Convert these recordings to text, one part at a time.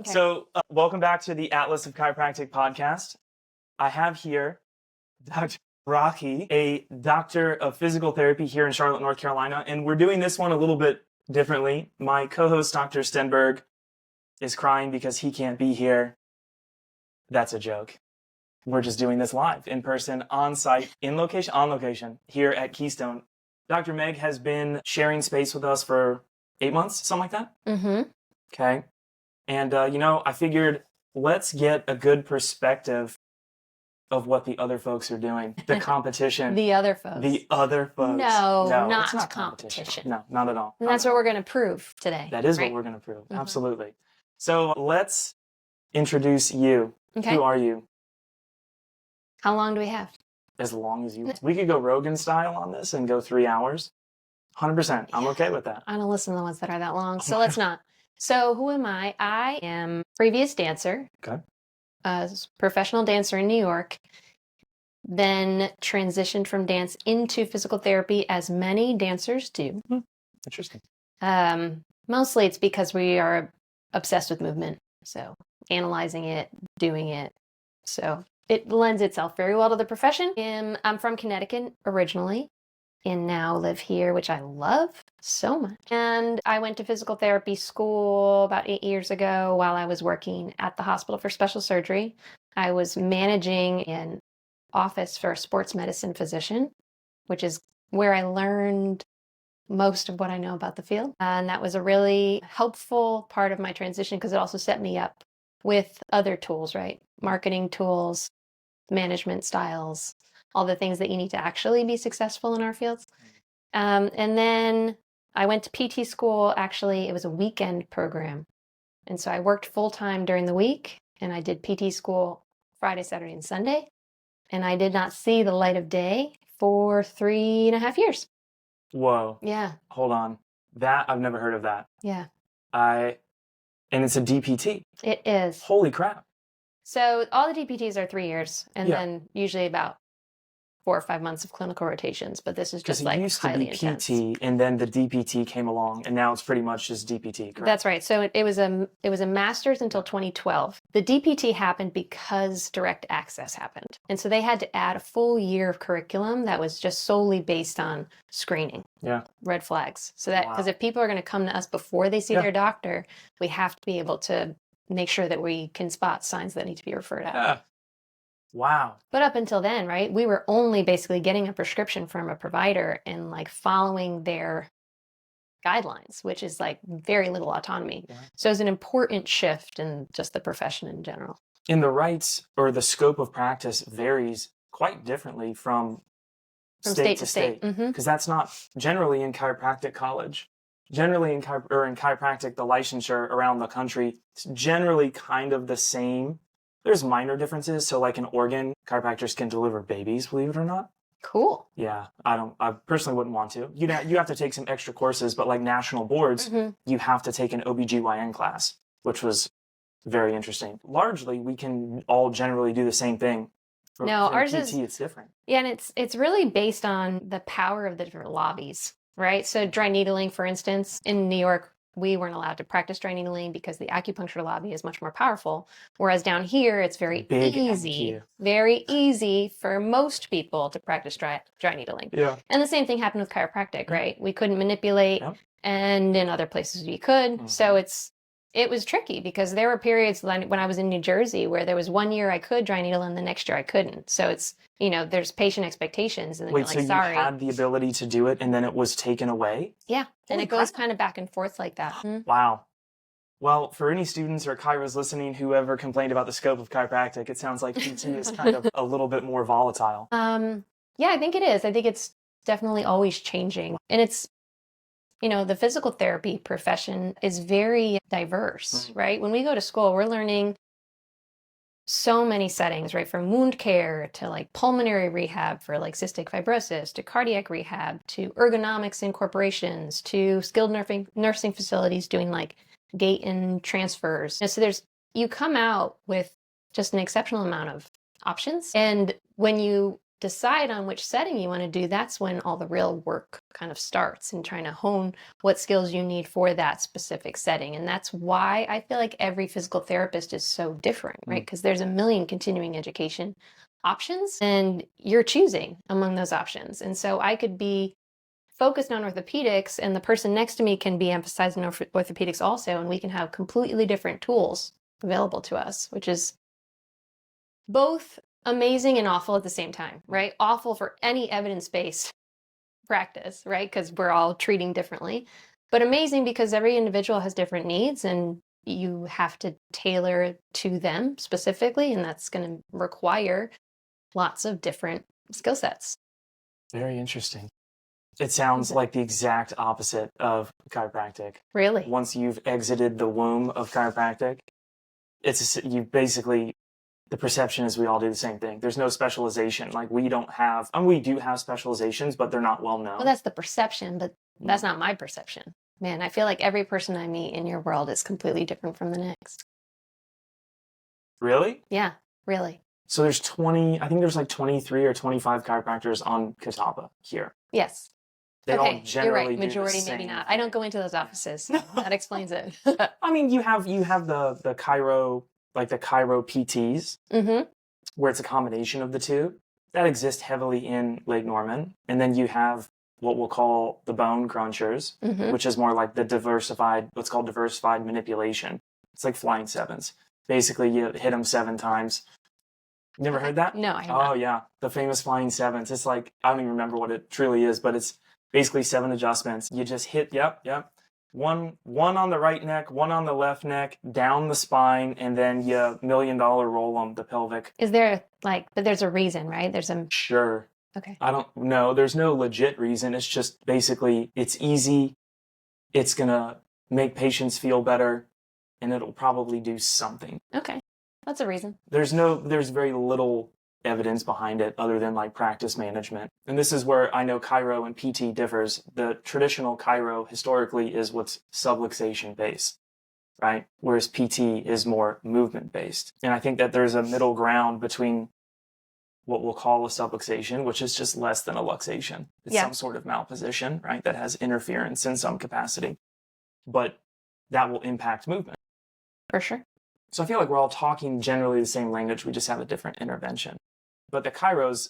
Okay. So, welcome back to the Atlas of Chiropractic podcast. I have here Dr. Mizrachi, a doctor of physical therapy here in Charlotte, North Carolina, and we're doing this one a little bit differently. My co-host, Dr. Stenberg, is crying because he can't be here. That's a joke. We're just doing this live, in person, on site, on location, here at Keystone. Dr. Meg has been sharing space with us for 8 months, something like that? Mm-hmm. Okay. And, I figured let's get a good perspective of what the other folks are doing. The competition. The other folks. The other folks. No, it's not not competition. No, not at all. And that's what we're going to prove today. That is right? what we're going to prove. Mhm. Absolutely. So let's introduce you. Okay. Who are you? How long do we have? As long as you. We could go Rogan style on this and go 3 hours. 100%. I'm okay with that. I don't listen to the ones that are that long, so let's not. So who am I? I am previous dancer. Okay. Professional dancer in New York. Then transitioned from dance into physical therapy, as many dancers do. Interesting. Mostly it's because we are obsessed with movement. So analyzing it, doing it. So it lends itself very well to the profession. I'm from Connecticut originally and now live here, which I love so much. And I went to physical therapy school about 8 years ago while I was working at the hospital for special surgery. I was managing an office for a sports medicine physician, which is where I learned most of what I know about the field. And that was a really helpful part of my transition because it also set me up with other tools, right? Marketing tools, management styles, all the things that you need to actually be successful in our fields. And then I went to PT school. Actually, it was a weekend program. And so I worked full-time during the week and I did PT school Friday, Saturday, and Sunday. And I did not see the light of day for 3.5 years. Whoa. Yeah. Hold on. That, I've never heard of that. Yeah. And it's a DPT. It is. Holy crap. So all the DPTs are 3 years and Yeah. then usually about 4 or 5 months of clinical rotations, but this is just like it used highly to be intense. PT and then the DPT came along and now it's pretty much just DPT, correct? That's right. So it was a master's until 2012. The DPT happened because direct access happened. And so they had to add a full year of curriculum that was just solely based on screening. Yeah. Red flags. So that, because Wow. if people are going to come to us before they see Yeah. their doctor, we have to be able to make sure that we can spot signs that need to be referred out. Yeah. Wow. But up until then, right, we were only basically getting a prescription from a provider and like following their guidelines, which is like very little autonomy. Yeah. So it's an important shift in just the profession in general. And the rights or the scope of practice varies quite differently from state to state. Mhm. Because that's not generally in chiropractic college. Generally in chiropractic, the licensure around the country, it's generally kind of the same. There's minor differences. So like in Oregon, chiropractors can deliver babies, believe it or not. Cool. Yeah, I personally wouldn't want to. You have to take some extra courses, but like national boards, Mhm. you have to take an OBGYN class, which was very interesting. Largely, we can all generally do the same thing. No, for ours PT, it's different. Yeah, and it's really based on the power of the different lobbies, right? So dry needling, for instance, in New York, we weren't allowed to practice dry needling because the acupuncture lobby is much more powerful. Whereas down here, it's very Big easy, acu. very easy for most people to practice dry needling. Yeah. And the same thing happened with chiropractic, right? We couldn't manipulate, Yep. and in other places we could. So it was tricky because there were periods when I was in New Jersey where there was 1 year I could dry needle and the next year I couldn't. So it's, there's patient expectations and then Wait, you're like, so you sorry. had the ability to do it and then it was taken away? Yeah. And Holy it goes crap. kind of back and forth like that. Wow. Well, for any students or chiros listening who ever complained about the scope of chiropractic, it sounds like PT is kind of a little bit more volatile. Yeah, I think it is. I think it's definitely always changing. And it's, the physical therapy profession is very diverse, right? When we go to school, we're learning so many settings, right? From wound care to like pulmonary rehab for like cystic fibrosis, to cardiac rehab, to ergonomics in corporations, to skilled nursing facilities doing like gait and transfers. And so you come out with just an exceptional amount of options. And when you decide on which setting you want to do, that's when all the real work kind of starts and trying to hone what skills you need for that specific setting. And that's why I feel like every physical therapist is so different, right? Because there's a million continuing education options and you're choosing among those options. And so I could be focused on orthopedics and the person next to me can be emphasizing orthopedics also, and we can have completely different tools available to us, which is both amazing and awful at the same time, right? Awful for any evidence-based practice, right? Because we're all treating differently, but amazing because every individual has different needs and you have to tailor to them specifically, and that's going to require lots of different skill sets. Very interesting. It sounds like the exact opposite of chiropractic. Really? Once you've exited the womb of chiropractic, you basically, the perception is we all do the same thing. There's no specialization. Like we don't have, and we do have specializations, but they're not well known. Well, that's the perception, but that's not my perception. Man, I feel like every person I meet in your world is completely different from the next. Really? Yeah, really. So there's I think there's like 23 or 25 chiropractors on Catawba here. Yes. They all generally you're right. do the Majority, maybe same not. I don't go into those offices. So that explains it. I mean, you have the Chiro, like the Chiro PTs, where it's a combination of the two that exist heavily in Lake Norman, and then you have what we'll call the bone crunchers, which is more like what's called diversified manipulation. It's like flying sevens. Basically, you hit them 7 times. You never heard that? No, I have not. Oh yeah, the famous flying sevens. It's like, I don't even remember what it truly is, but it's basically 7 adjustments. You just hit, yep. One on the right neck, one on the left neck, down the spine, and then you $1 million roll on the pelvic. Is there but there's a reason, right? Sure. Okay. I don't know. There's no legit reason. It's just basically, it's easy. It's going to make patients feel better, and it'll probably do something. Okay. That's a reason. There's very little evidence behind it other than like practice management. And this is where I know Chiro and PT differs. The traditional Chiro historically is what's subluxation based, right? Whereas PT is more movement based. And I think that there's a middle ground between what we'll call a subluxation, which is just less than a luxation. It's some sort of malposition, right? That has interference in some capacity, but that will impact movement. For sure. So I feel like we're all talking generally the same language. We just have a different intervention. But the Chiros,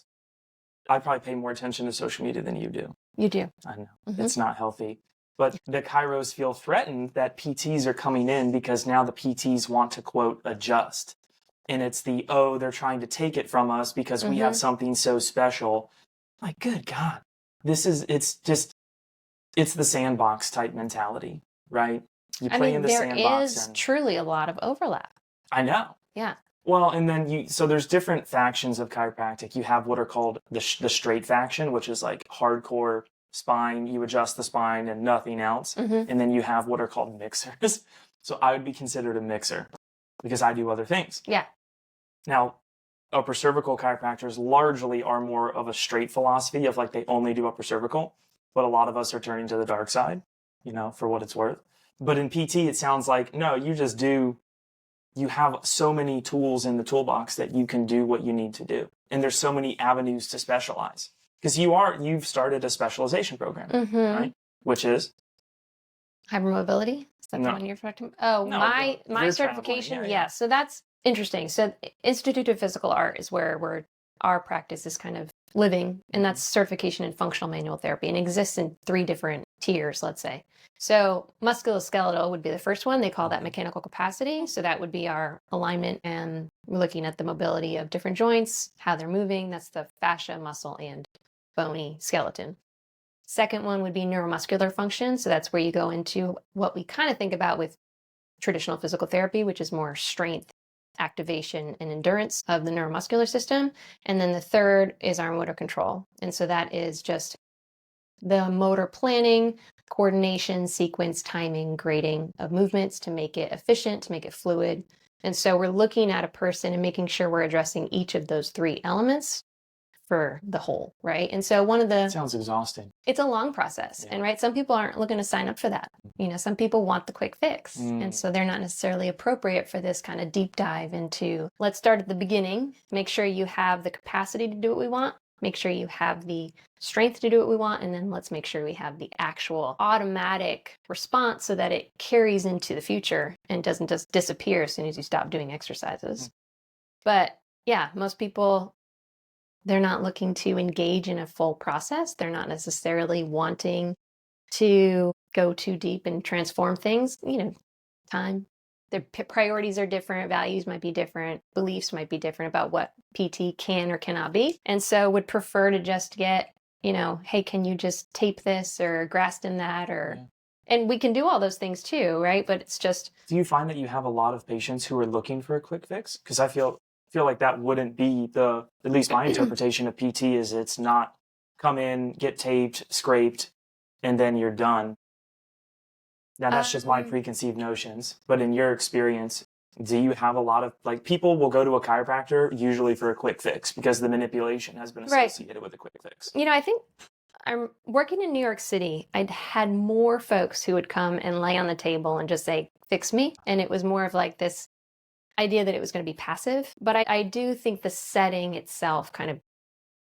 I probably pay more attention to social media than you do. You do. I know. It's not healthy. But the Chiros feel threatened that PTs are coming in because now the PTs want to, quote, adjust. And it's they're trying to take it from us because we have something so special. Like, good God. It's the sandbox type mentality, right? You play in the sandbox. There is truly a lot of overlap. I know. Yeah. Well, and then so there's different factions of chiropractic. You have what are called the straight faction, which is like hardcore spine. You adjust the spine and nothing else. And then you have what are called mixers. So I would be considered a mixer because I do other things. Yeah. Now, upper cervical chiropractors largely are more of a straight philosophy of like they only do upper cervical, but a lot of us are turning to the dark side, for what it's worth. But in PT, it sounds like, no, you have so many tools in the toolbox that you can do what you need to do. And there's so many avenues to specialize. Because you've started a specialization program, right? Which is? Hypermobility? Is that the one you're talking about? Oh, no, my certification? Yeah. So that's interesting. So Institute of Physical Art is where our practice is kind of living, and that's certification in functional manual therapy, and exists in 3 different tiers, let's say. So musculoskeletal would be the first one. They call that mechanical capacity. So that would be our alignment, and we're looking at the mobility of different joints, how they're moving. That's the fascia, muscle, and bony skeleton. Second one would be neuromuscular function. So that's where you go into what we kind of think about with traditional physical therapy, which is more strength, activation, and endurance of the neuromuscular system. And then the third is our motor control. And so that is just the motor planning, coordination, sequence, timing, grading of movements to make it efficient, to make it fluid. And so we're looking at a person and making sure we're addressing each of those 3 elements for the whole, right? And so Sounds exhausting. It's a long process. And right, some people aren't looking to sign up for that. Some people want the quick fix. And so they're not necessarily appropriate for this kind of deep dive into, let's start at the beginning, make sure you have the capacity to do what we want, make sure you have the strength to do what we want, and then let's make sure we have the actual automatic response so that it carries into the future and doesn't just disappear as soon as you stop doing exercises. But yeah, most people, they're not looking to engage in a full process. They're not necessarily wanting to go too deep and transform things. Time. Their priorities are different, values might be different, beliefs might be different about what PT can or cannot be. And so would prefer to just get, hey, can you just tape this or Graston that and we can do all those things too, right? But it's just. Do you find that you have a lot of patients who are looking for a quick fix? Because I feel like that wouldn't be at least my interpretation of PT is it's not come in, get taped, scraped, and then you're done. Now, that's just my preconceived notions. But in your experience, do you have a lot of, people will go to a chiropractor usually for a quick fix because the manipulation has been associated with a quick fix? I think I'm working in New York City. I'd had more folks who would come and lay on the table and just say, fix me. And it was more of like this idea that it was going to be passive. But I do think the setting itself kind of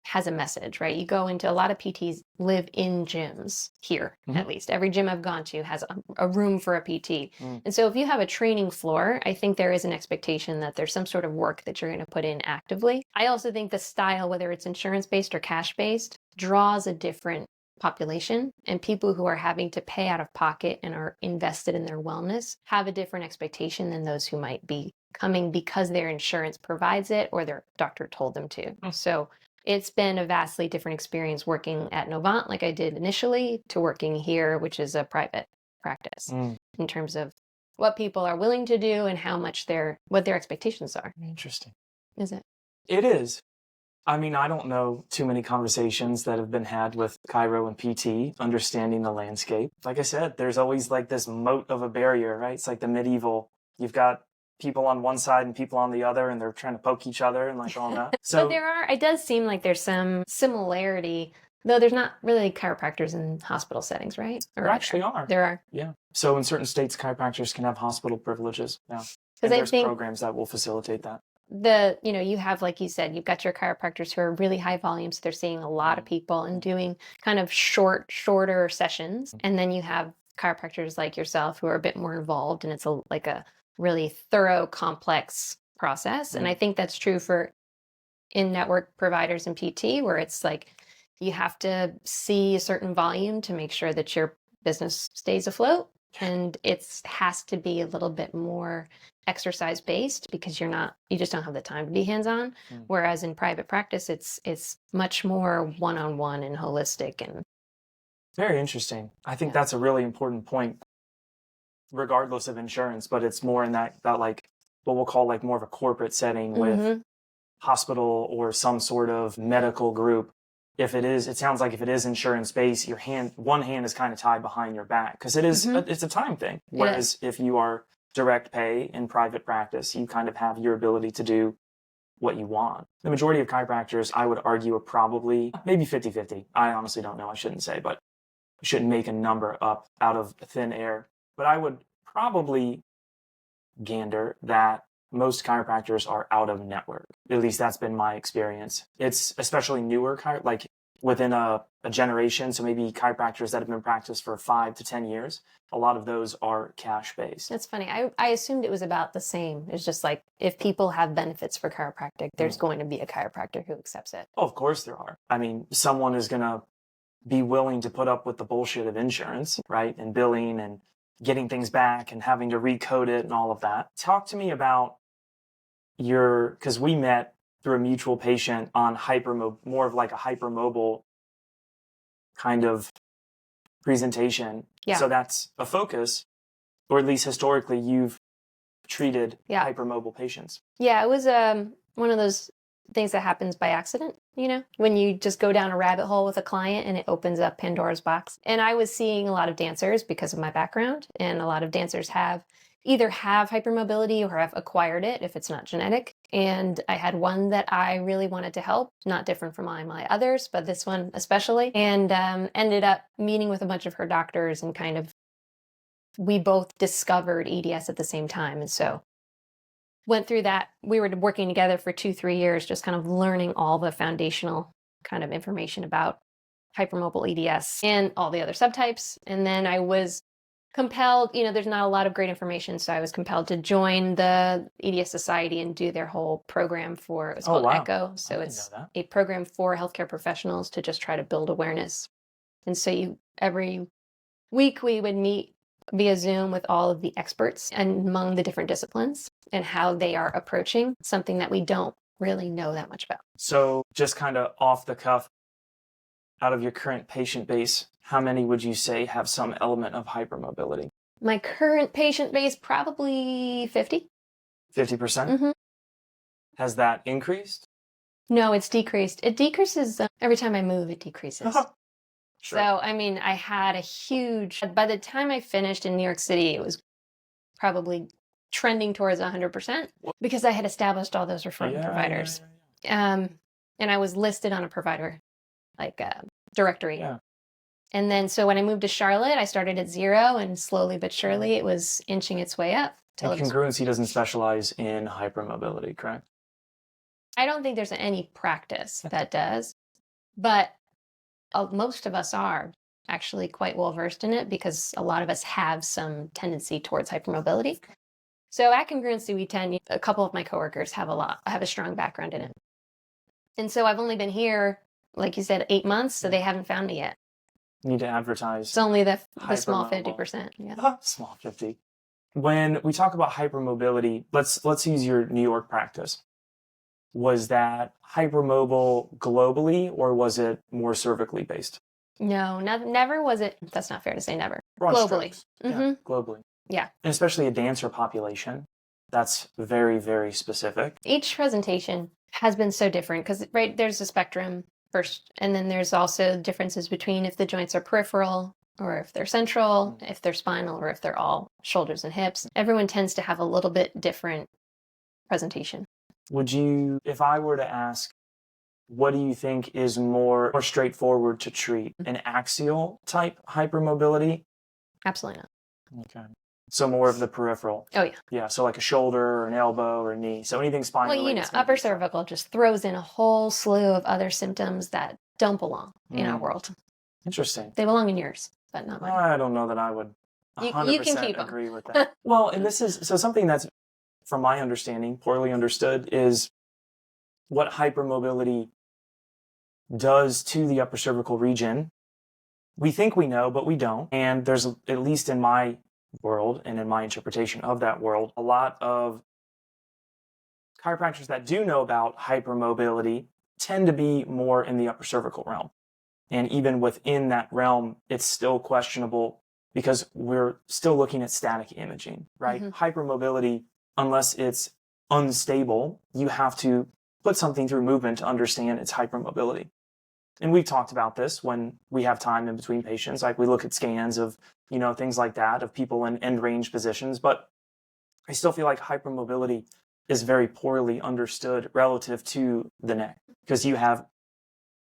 has a message, right? You go into a lot of PTs live in gyms here, at least. Every gym I've gone to has a room for a PT. And so if you have a training floor, I think there is an expectation that there's some sort of work that you're going to put in actively. I also think the style, whether it's insurance-based or cash-based, draws a different population, and people who are having to pay out of pocket and are invested in their wellness have a different expectation than those who might be coming because their insurance provides it or their doctor told them to. So it's been a vastly different experience working at Novant, like I did initially, to working here, which is a private practice, in terms of what people are willing to do and how much what their expectations are. Interesting. Is it? It is. I mean, I don't know too many conversations that have been had with Chiro and PT, understanding the landscape. Like I said, there's always this moat of a barrier, right? It's like the medieval. You've got people on one side and people on the other, and they're trying to poke each other and all that. So but it does seem like there's some similarity, though there's not really chiropractors in hospital settings, right? There actually are. There are. Yeah. So in certain states, chiropractors can have hospital privileges. Yeah. And there's programs that will facilitate that. You have, like you said, you've got your chiropractors who are really high volume, so they're seeing a lot of people and doing kind of shorter sessions. And then you have chiropractors like yourself who are a bit more involved, and it's like a really thorough, complex process. And I think that's true for in-network providers and PT, where it's like you have to see a certain volume to make sure that your business stays afloat. And it has to be a little bit more exercise-based because you just don't have the time to be hands-on. Whereas in private practice, it's much more one-on-one and holistic. And very interesting. I think that's a really important point, regardless of insurance, but it's more in that what we'll call more of a corporate setting with hospital or some sort of medical group. It sounds like if it is insurance based, one hand is kind of tied behind your back because it's a time thing. Whereas if you are direct pay in private practice, you kind of have your ability to do what you want. The majority of chiropractors, I would argue, are probably maybe 50-50. I honestly don't know. I shouldn't say, but I shouldn't make a number up out of thin air. But I would probably gander that most chiropractors are out of network. At least that's been my experience. It's especially newer, within a generation. So maybe chiropractors that have been practiced for 5 to 10 years. A lot of those are cash based. That's funny. I assumed it was about the same. It's just like if people have benefits for chiropractic, there's going to be a chiropractor who accepts it. Oh, of course there are. I mean, someone is going to be willing to put up with the bullshit of insurance, right? And billing and getting things back and having to recode it and all of that. Talk to me about because we met through a mutual patient on more of like a hypermobile kind of presentation. Yeah. So that's a focus, or at least historically you've treated hypermobile patients. Yeah, it was one of those things that happens by accident, when you just go down a rabbit hole with a client and it opens up Pandora's box. And I was seeing a lot of dancers because of my background, and a lot of dancers either have hypermobility or have acquired it if it's not genetic. And I had one that I really wanted to help, not different from my others, but this one especially, and ended up meeting with a bunch of her doctors and kind of, we both discovered EDS at the same time. And so went through that. We were working together for 2-3 years, just kind of learning all the foundational kind of information about hypermobile EDS and all the other subtypes. And then I was compelled, there's not a lot of great information, so I was compelled to join the EDS Society and do their whole program for, it's called wow. ECHO. So didn't it's know that. a program for healthcare professionals to just try to build awareness. And so every week we would meet via Zoom with all of the experts and among the different disciplines and how they are approaching something that we don't really know that much about. So just kind of off the cuff, out of your current patient base, how many would you say have some element of hypermobility? My current patient base, probably 50. 50%? Mm-hmm. Has that increased? No, it's decreased. It decreases every time I move, it decreases. Sure. So, I had a huge, by the time I finished in New York City, it was probably trending towards 100% because I had established all those referral providers. And I was listed on a provider directory. Yeah. And then, so when I moved to Charlotte, I started at 0 and slowly but surely it was inching its way up. And Congruency doesn't specialize in hypermobility, correct? I don't think there's any practice that does, but most of us are actually quite well versed in it because a lot of us have some tendency towards hypermobility. So at Congruency, a couple of my coworkers have a strong background in it. And so I've only been here, like you said, 8 months, so they haven't found me yet. Need to advertise. It's only the small 50%. Yeah. Small 50. When we talk about hypermobility, let's use your New York practice. Was that hypermobile globally or was it more cervically based? No, never was it. That's not fair to say never. Broad Globally. strokes. Mm-hmm. Yeah, globally. Yeah. And especially a dancer population. That's very, very specific. Each presentation has been so different because, right, there's a spectrum first, and then there's also differences between if the joints are peripheral or if they're central, if they're spinal, or if they're all shoulders and hips. Everyone tends to have a little bit different presentation. Would you, if I were to ask, what do you think is more straightforward to treat? An axial type hypermobility? Absolutely not. Okay. So more of the peripheral. Oh, yeah. Yeah, so like a shoulder or an elbow or a knee. So anything spinal. Well, upper cervical just throws in a whole slew of other symptoms that don't belong in our world. Interesting. They belong in yours, but not mine. I don't know that I would 100% you can keep agree with that. Well, and this is, so something that's, from my understanding, poorly understood, is what hypermobility does to the upper cervical region. We think we know, but we don't. And there's, at least in my world and in my interpretation of that world, a lot of chiropractors that do know about hypermobility tend to be more in the upper cervical realm. And even within that realm, it's still questionable because we're still looking at static imaging, right? Mm-hmm. Hypermobility, unless it's unstable, you have to put something through movement to understand its hypermobility. And we've talked about this when we have time in between patients, like we look at scans of, things like that of people in end range positions. But I still feel like hypermobility is very poorly understood relative to the neck because you have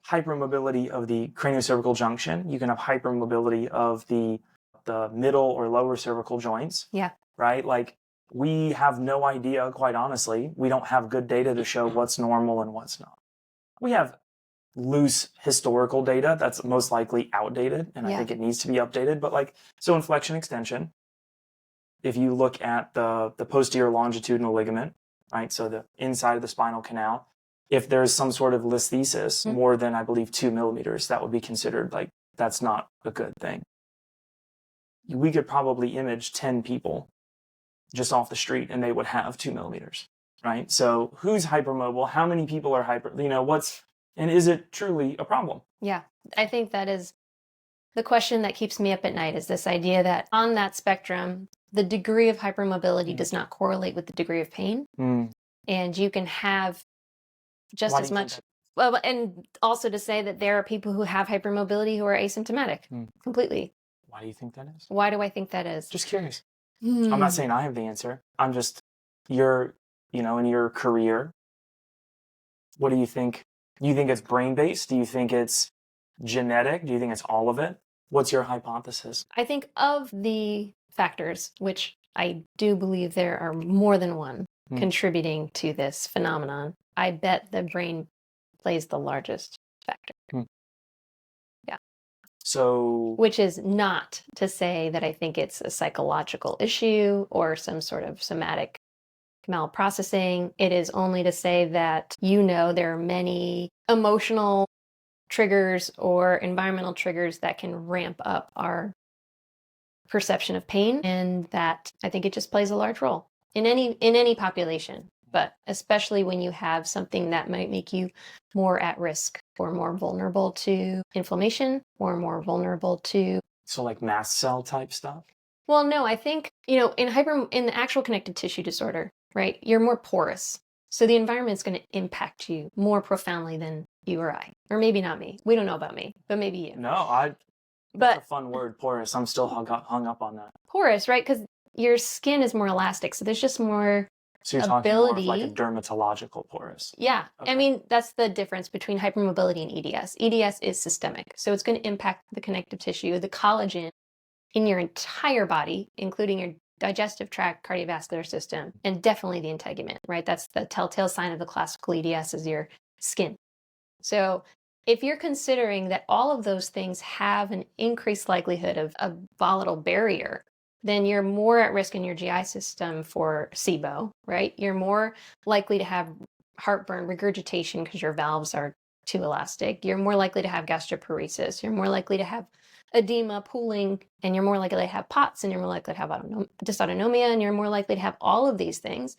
hypermobility of the craniocervical junction. You can have hypermobility of the middle or lower cervical joints. Yeah. Right? Like we have no idea, quite honestly. We don't have good data to show what's normal and what's not. We have loose historical data that's most likely outdated, and I think it needs to be updated. But so in flexion extension, if you look at the posterior longitudinal ligament, right, so the inside of the spinal canal, if there's some sort of listhesis more than, I believe, 2 millimeters, that would be considered that's not a good thing. We could probably image 10 people just off the street and they would have 2 millimeters, right? So who's hypermobile? How many people are and is it truly a problem? Yeah, I think that is the question that keeps me up at night, is this idea that on that spectrum, the degree of hypermobility does not correlate with the degree of pain. And you can have just as much. Well, and also to say that there are people who have hypermobility who are asymptomatic completely. Why do you think that is? Why do I think that is? Just curious. I'm not saying I have the answer. I'm just, in your career, what do you think? Do you think it's brain-based? Do you think it's genetic? Do you think it's all of it? What's your hypothesis? I think of the factors, which I do believe there are more than one contributing to this phenomenon, I bet the brain plays the largest factor. Yeah. So, Which is not to say that I think it's a psychological issue or some sort of somatic malprocessing. It is only to say that, there are many emotional triggers or environmental triggers that can ramp up our perception of pain, and that I think it just plays a large role in any population, but especially when you have something that might make you more at risk or more vulnerable to inflammation or more vulnerable to. so like mast cell type stuff? Well, no, I think, in the actual connective tissue disorder, right, you're more porous. So the environment's going to impact you more profoundly than you or I. Or maybe not me. We don't know about me, but maybe you. No, that's But a fun word, porous. I'm still hung up on that. porous, right? Because your skin is more elastic. So there's just more So you're talking more of like a ability. dermatological porous. Yeah. Okay. I mean, that's the difference between hypermobility and EDS. EDS is systemic. So it's going to impact the connective tissue, the collagen in your entire body, including your digestive tract, cardiovascular system, and definitely the integument, right? That's the telltale sign of the classical EDS is your skin. So if you're considering that all of those things have an increased likelihood of a volatile barrier, then you're more at risk in your GI system for SIBO, right? You're more likely to have heartburn, regurgitation because your valves are too elastic. You're more likely to have gastroparesis. You're more likely to have edema, pooling, and you're more likely to have POTS, and you're more likely to have dysautonomia, and you're more likely to have all of these things.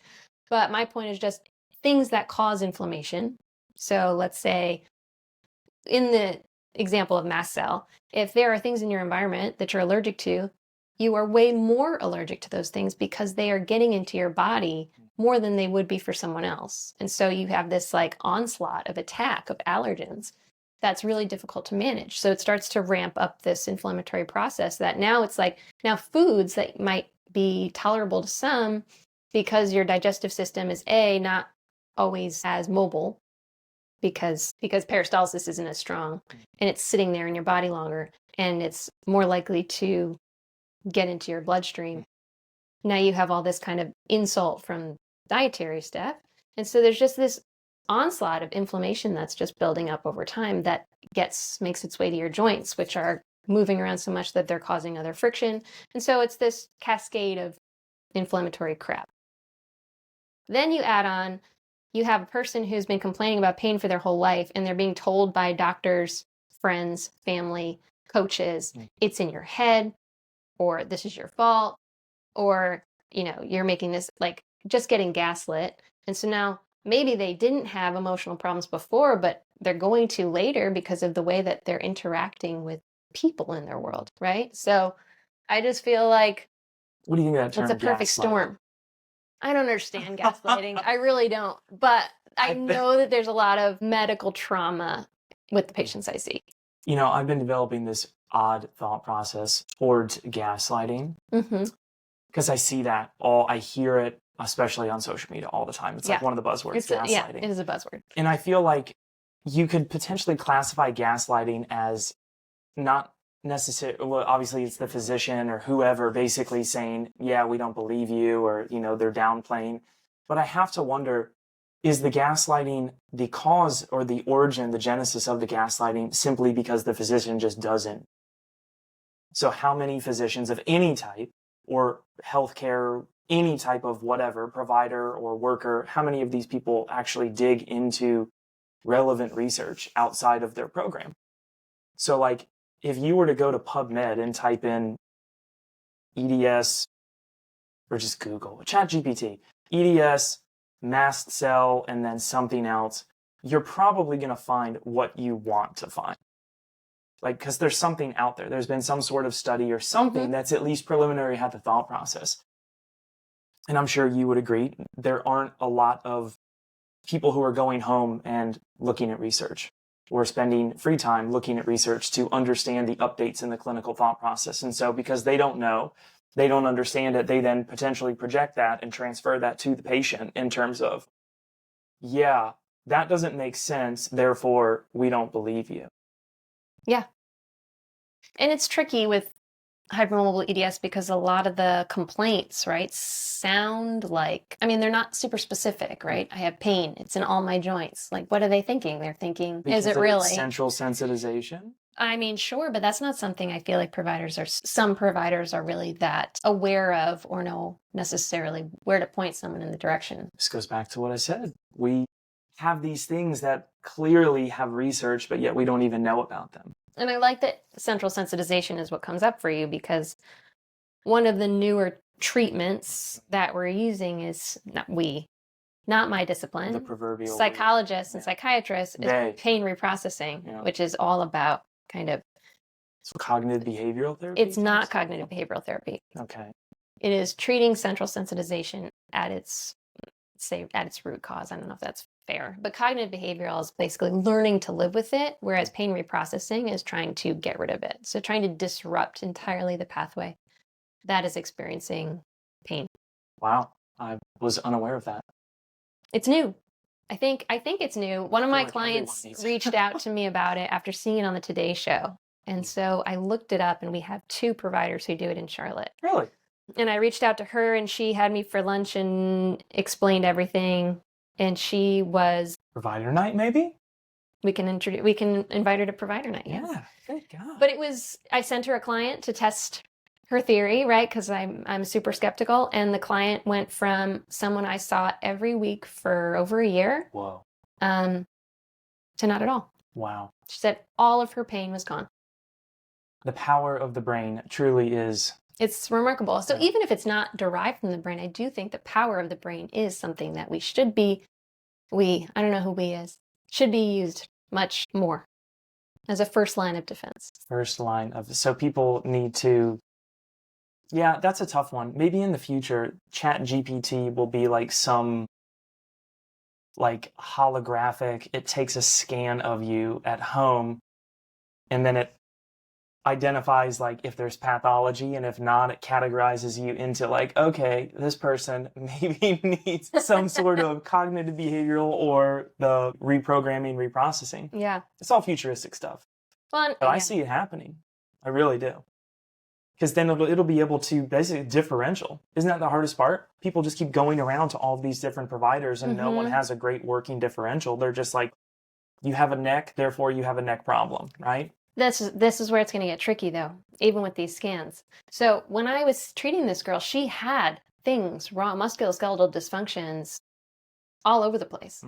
But my point is just things that cause inflammation. So let's say in the example of mast cell, if there are things in your environment that you're allergic to, you are way more allergic to those things because they are getting into your body more than they would be for someone else. And so you have this like onslaught of attack of allergens that's really difficult to manage. So it starts to ramp up this inflammatory process that now it's like, now foods that might be tolerable to some because your digestive system is not always as mobile because peristalsis isn't as strong and it's sitting there in your body longer and it's more likely to get into your bloodstream. Now you have all this kind of insult from dietary stuff. And so there's just this onslaught of inflammation that's just building up over time that makes its way to your joints, which are moving around so much that they're causing other friction. And so it's this cascade of inflammatory crap. Then you add on, you have a person who's been complaining about pain for their whole life, and they're being told by doctors, friends, family, coaches, it's in your head, or this is your fault, or, you're making this, like, just getting gaslit. And so now maybe they didn't have emotional problems before, but they're going to later because of the way that they're interacting with people in their world, right? So I just feel like What do you think of that term? it's a perfect gaslighting? storm. I don't understand gaslighting. I really don't. But I know that there's a lot of medical trauma with the patients I see. I've been developing this odd thought process towards gaslighting because I see that I hear it, especially on social media all the time. It's like one of the buzzwords, gaslighting. It is a buzzword. And I feel like you could potentially classify gaslighting as not necessarily, well, obviously it's the physician or whoever basically saying, yeah, we don't believe you, or, they're downplaying. But I have to wonder, is the gaslighting the cause or the origin, the genesis of the gaslighting simply because the physician just doesn't? So how many physicians of any type or healthcare, any type of whatever, provider or worker, how many of these people actually dig into relevant research outside of their program? So like, if you were to go to PubMed and type in EDS, or just Google, ChatGPT, EDS, mast cell, and then something else, you're probably going to find what you want to find. Like, because there's something out there. There's been some sort of study or something that's at least preliminary had the thought process. And I'm sure you would agree, there aren't a lot of people who are going home and looking at research or spending free time looking at research to understand the updates in the clinical thought process. And so because they don't know, they don't understand it, they then potentially project that and transfer that to the patient in terms of, yeah, that doesn't make sense, therefore we don't believe you. Yeah. And it's tricky with hypermobile EDS because a lot of the complaints, right, sound like, I mean, they're not super specific, right? I have pain. It's in all my joints. Like, what are they thinking? They're thinking, Because is it of really? central sensitization? I mean, sure, but that's not something I feel like some providers are really that aware of or know necessarily where to point someone in the direction. This goes back to what I said. We have these things that clearly have research, but yet we don't even know about them. And I like that central sensitization is what comes up for you, because one of the newer treatments that we're using is not my discipline. The proverbial psychologists and psychiatrists is pain reprocessing, which is all about kind of. So cognitive behavioral therapy? It's not cognitive behavioral therapy. Okay. It is treating central sensitization at its root cause. I don't know if that's fair, but cognitive behavioral is basically learning to live with it, whereas pain reprocessing is trying to get rid of it. So trying to disrupt entirely the pathway that is experiencing pain. Wow. I was unaware of that. It's new. I think it's new. One of my clients reached out to me about it after seeing it on the Today Show. And so I looked it up, and we have 2 providers who do it in Charlotte. Really? And I reached out to her, and she had me for lunch and explained everything. And she was Provider night, maybe? we can invite her to provider night. Yeah. Good God. But I sent her a client to test her theory, right? Because I'm super skeptical. And the client went from someone I saw every week for over a year, Whoa. to not at all. Wow. She said all of her pain was gone. The power of the brain truly is. It's remarkable. So even if it's not derived from the brain, I do think the power of the brain is something that should be used much more as a first line of defense. So people need to. Yeah, that's a tough one. Maybe in the future, ChatGPT will be like some holographic, it takes a scan of you at home, and then it identifies if there's pathology, and if not, it categorizes you into okay, this person maybe needs some sort of cognitive behavioral or the reprocessing. Yeah. It's all futuristic stuff. Well, but I see it happening. I really do. Because then it'll be able to basically differential. Isn't that the hardest part? People just keep going around to all these different providers, and no one has a great working differential. They're just you have a neck, therefore you have a neck problem, right? This is where it's going to get tricky, though, even with these scans. So when I was treating this girl, she had raw musculoskeletal dysfunctions all over the place.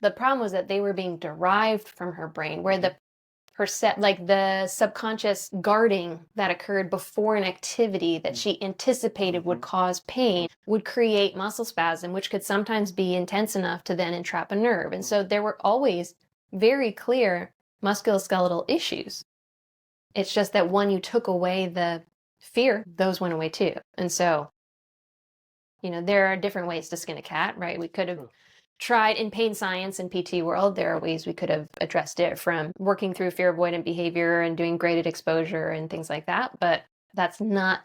The problem was that they were being derived from her brain, where the subconscious guarding that occurred before an activity that she anticipated would cause pain would create muscle spasm, which could sometimes be intense enough to then entrap a nerve. And so there were always very clear musculoskeletal issues. It's just that when you took away the fear, those went away too. And so, there are different ways to skin a cat, right? We could have tried in pain science and PT world, there are ways we could have addressed it, from working through fear avoidant behavior and doing graded exposure and things like that. But that's not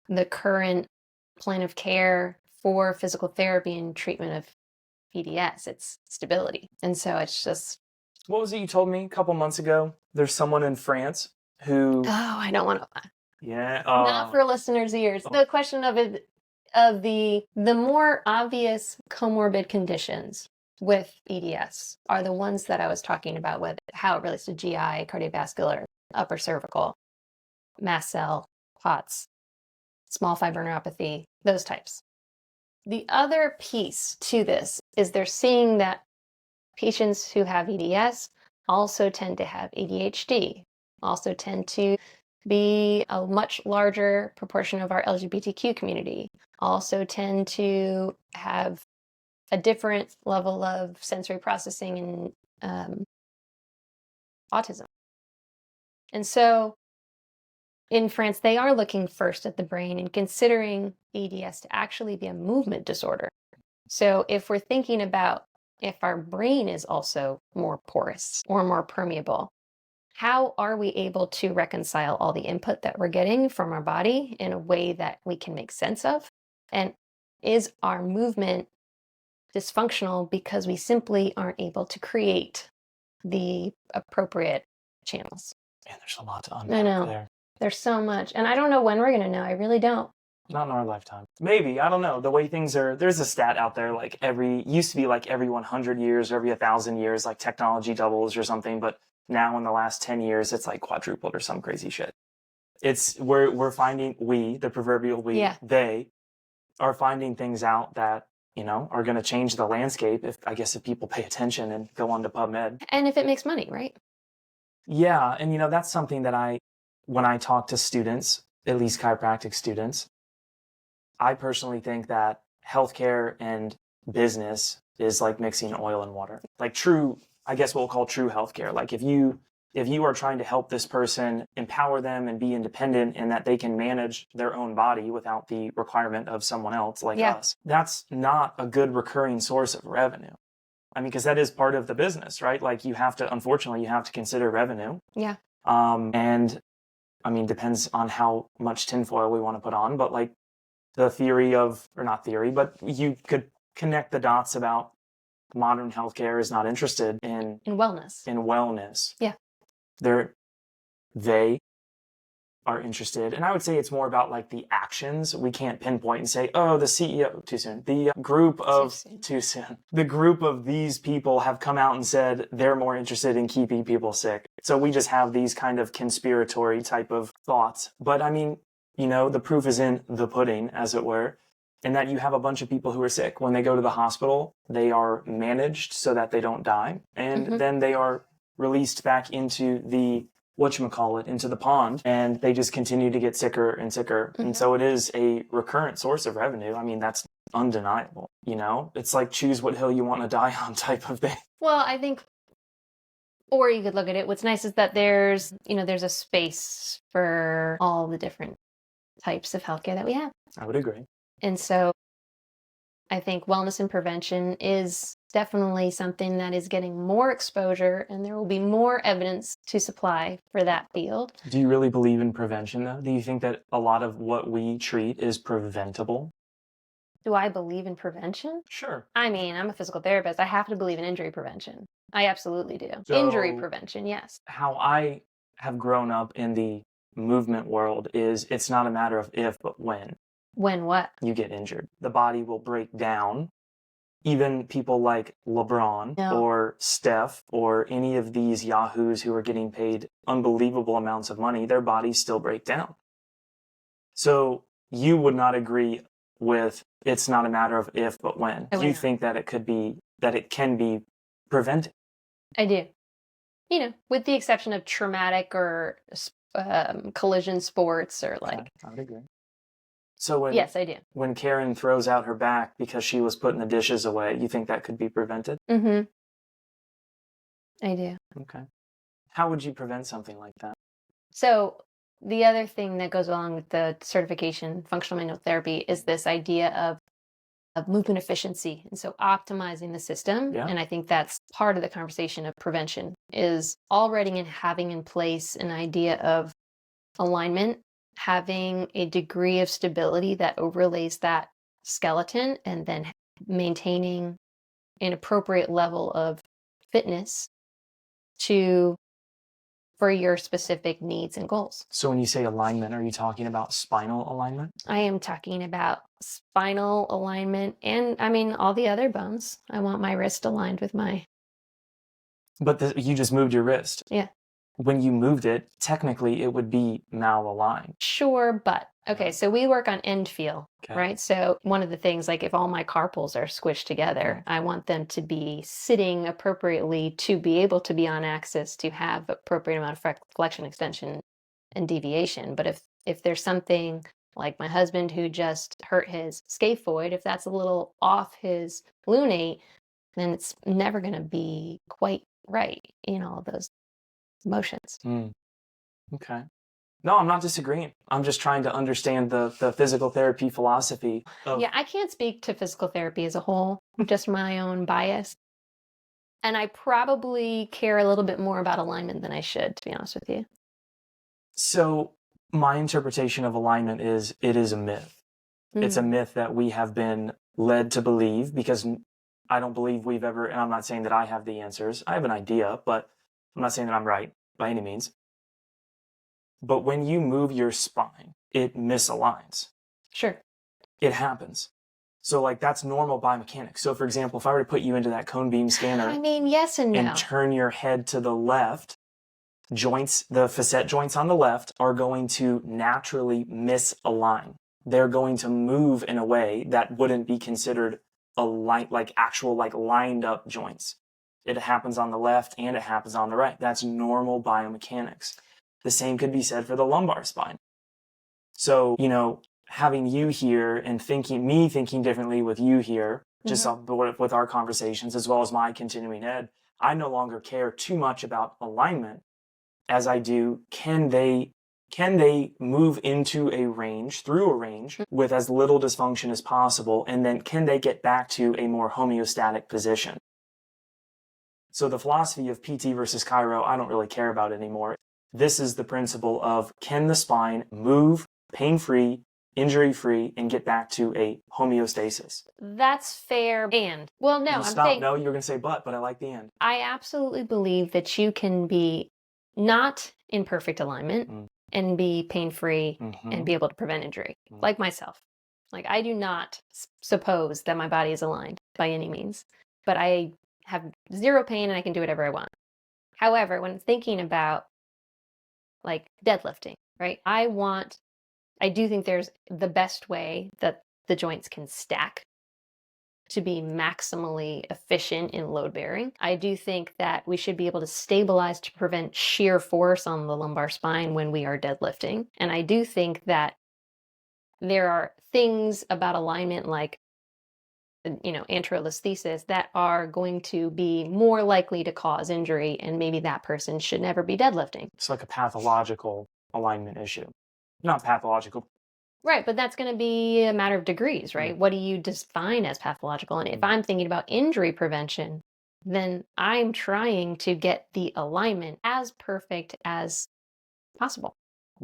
the current plan of care for physical therapy and treatment of EDS. It's stability. And so it's just. What was it you told me a couple months ago? There's someone in France who. Oh, I don't want to. Yeah. Not for listeners' ears. The question of the more obvious comorbid conditions with EDS are the ones that I was talking about, with how it relates to GI, cardiovascular, upper cervical, mast cell, POTS, small fiber neuropathy, those types. The other piece to this is they're seeing that patients who have EDS also tend to have ADHD, also tend to be a much larger proportion of our LGBTQ community, also tend to have a different level of sensory processing and autism. And so in France, they are looking first at the brain and considering EDS to actually be a movement disorder. So if we're thinking about if our brain is also more porous or more permeable, how are we able to reconcile all the input that we're getting from our body in a way that we can make sense of? And is our movement dysfunctional because we simply aren't able to create the appropriate channels? Man, there's a lot to unpack there. There's so much. And I don't know when we're going to know. I really don't. Not in our lifetime. Maybe, I don't know. The way things are, there's a stat out there, like used to be like every 100 years or every 1,000 years, like technology doubles or something. But now in the last 10 years, it's like quadrupled or some crazy shit. We're finding, the proverbial we, Yeah. they are finding things out that, are going to change the landscape if people pay attention and go on to PubMed. And if it makes money, right? Yeah. And, that's something that when I talk to students, at least chiropractic students, I personally think that healthcare and business is like mixing oil and water. Like true, I guess what we'll call true healthcare. Like if you are trying to help this person, empower them and be independent and that they can manage their own body without the requirement of someone else like us, that's not a good recurring source of revenue. I mean, because that is part of the business, right? Like unfortunately, you have to consider revenue. Yeah. And I mean, depends on how much tinfoil we want to put on, but like, the theory of, or not theory, but you could connect the dots about modern healthcare is not interested in wellness. Yeah. They are interested. And I would say it's more about like the actions. We can't pinpoint and say, oh, the CEO, too soon. The group of these people have come out and said they're more interested in keeping people sick. So we just have these kind of conspiratory type of thoughts. But I mean, the proof is in the pudding, as it were, and that you have a bunch of people who are sick. When they go to the hospital, they are managed so that they don't die. And then they are released back into the, into the pond, and they just continue to get sicker and sicker. And so it is a recurrent source of revenue. I mean, that's undeniable. It's like choose what hill you want to die on type of thing. Well, I think, or you could look at it, what's nice is that there's a space for all the different types of healthcare that we have. I would agree. And so I think wellness and prevention is definitely something that is getting more exposure, and there will be more evidence to supply for that field. Do you really believe in prevention, though? Do you think that a lot of what we treat is preventable? Do I believe in prevention? Sure. I mean, I'm a physical therapist. I have to believe in injury prevention. I absolutely do. So, injury prevention, yes. How I have grown up in the movement world is it's not a matter of if, but when. When what? You get injured. The body will break down. Even people like LeBron or Steph or any of these yahoos who are getting paid unbelievable amounts of money, their bodies still break down. So you would not agree with it's not a matter of if, but when. You think that it can be prevented. I do. With the exception of traumatic or collision sports or like. I would agree. So yes, I do. When Karen throws out her back because she was putting the dishes away, you think that could be prevented? Mm-hmm. I do. Okay. How would you prevent something like that? So the other thing that goes along with the certification, functional manual therapy, is this idea of movement efficiency. And so optimizing the system. Yeah. And I think that's part of the conversation of prevention is already having in place an idea of alignment, having a degree of stability that overlays that skeleton, and then maintaining an appropriate level of fitness for your specific needs and goals. So when you say alignment, are you talking about spinal alignment? I am talking about spinal alignment and, I mean, all the other bones. I want my wrist aligned with my... But you just moved your wrist. Yeah. When you moved it, technically it would be malaligned. Sure, but okay, so we work on end feel, right? So one of the things, like if all my carpals are squished together, I want them to be sitting appropriately to be able to be on axis to have appropriate amount of flexion, extension, and deviation. But if there's something like my husband who just hurt his scaphoid, if that's a little off his lunate, then it's never going to be quite right in all those motions. Okay. No, I'm not disagreeing. I'm just trying to understand the physical therapy philosophy. Yeah, I can't speak to physical therapy as a whole, just my own bias. And I probably care a little bit more about alignment than I should, to be honest with you. So my interpretation of alignment is it is a myth. It's a myth that we have been led to believe, because I don't believe we've ever, and I'm not saying that I have the answers. I have an idea, but I'm not saying that I'm right by any means. But when you move your spine, it misaligns. Sure. It happens. So like that's normal biomechanics. So for example, if I were to put you into that cone beam scanner I mean, yes and no. and turn your head to the left, the facet joints on the left are going to naturally misalign. They're going to move in a way that wouldn't be considered actual lined up joints. It happens on the left and it happens on the right. That's normal biomechanics. The same could be said for the lumbar spine. So, having you here and me thinking differently with you here, just with our conversations, as well as my continuing ed, I no longer care too much about alignment as I do, can they move into through a range with as little dysfunction as possible, and then can they get back to a more homeostatic position? So the philosophy of PT versus Chiro, I don't really care about anymore. This is the principle of, can the spine move pain-free, injury-free, and get back to a homeostasis? That's fair. And, well, no, No, you were going to say but I like the and. I absolutely believe that you can be not in perfect alignment and be pain-free and be able to prevent injury, like myself. Like, I do not suppose that my body is aligned by any means, but I have zero pain and I can do whatever I want. However, when thinking about like deadlifting, right? I do think there's the best way that the joints can stack to be maximally efficient in load bearing. I do think that we should be able to stabilize to prevent shear force on the lumbar spine when we are deadlifting. And I do think that there are things about alignment like anterolisthesis that are going to be more likely to cause injury, and maybe that person should never be deadlifting. It's like a pathological alignment issue. Not pathological. Right, but that's going to be a matter of degrees, right? What do you define as pathological? And if I'm thinking about injury prevention, then I'm trying to get the alignment as perfect as possible.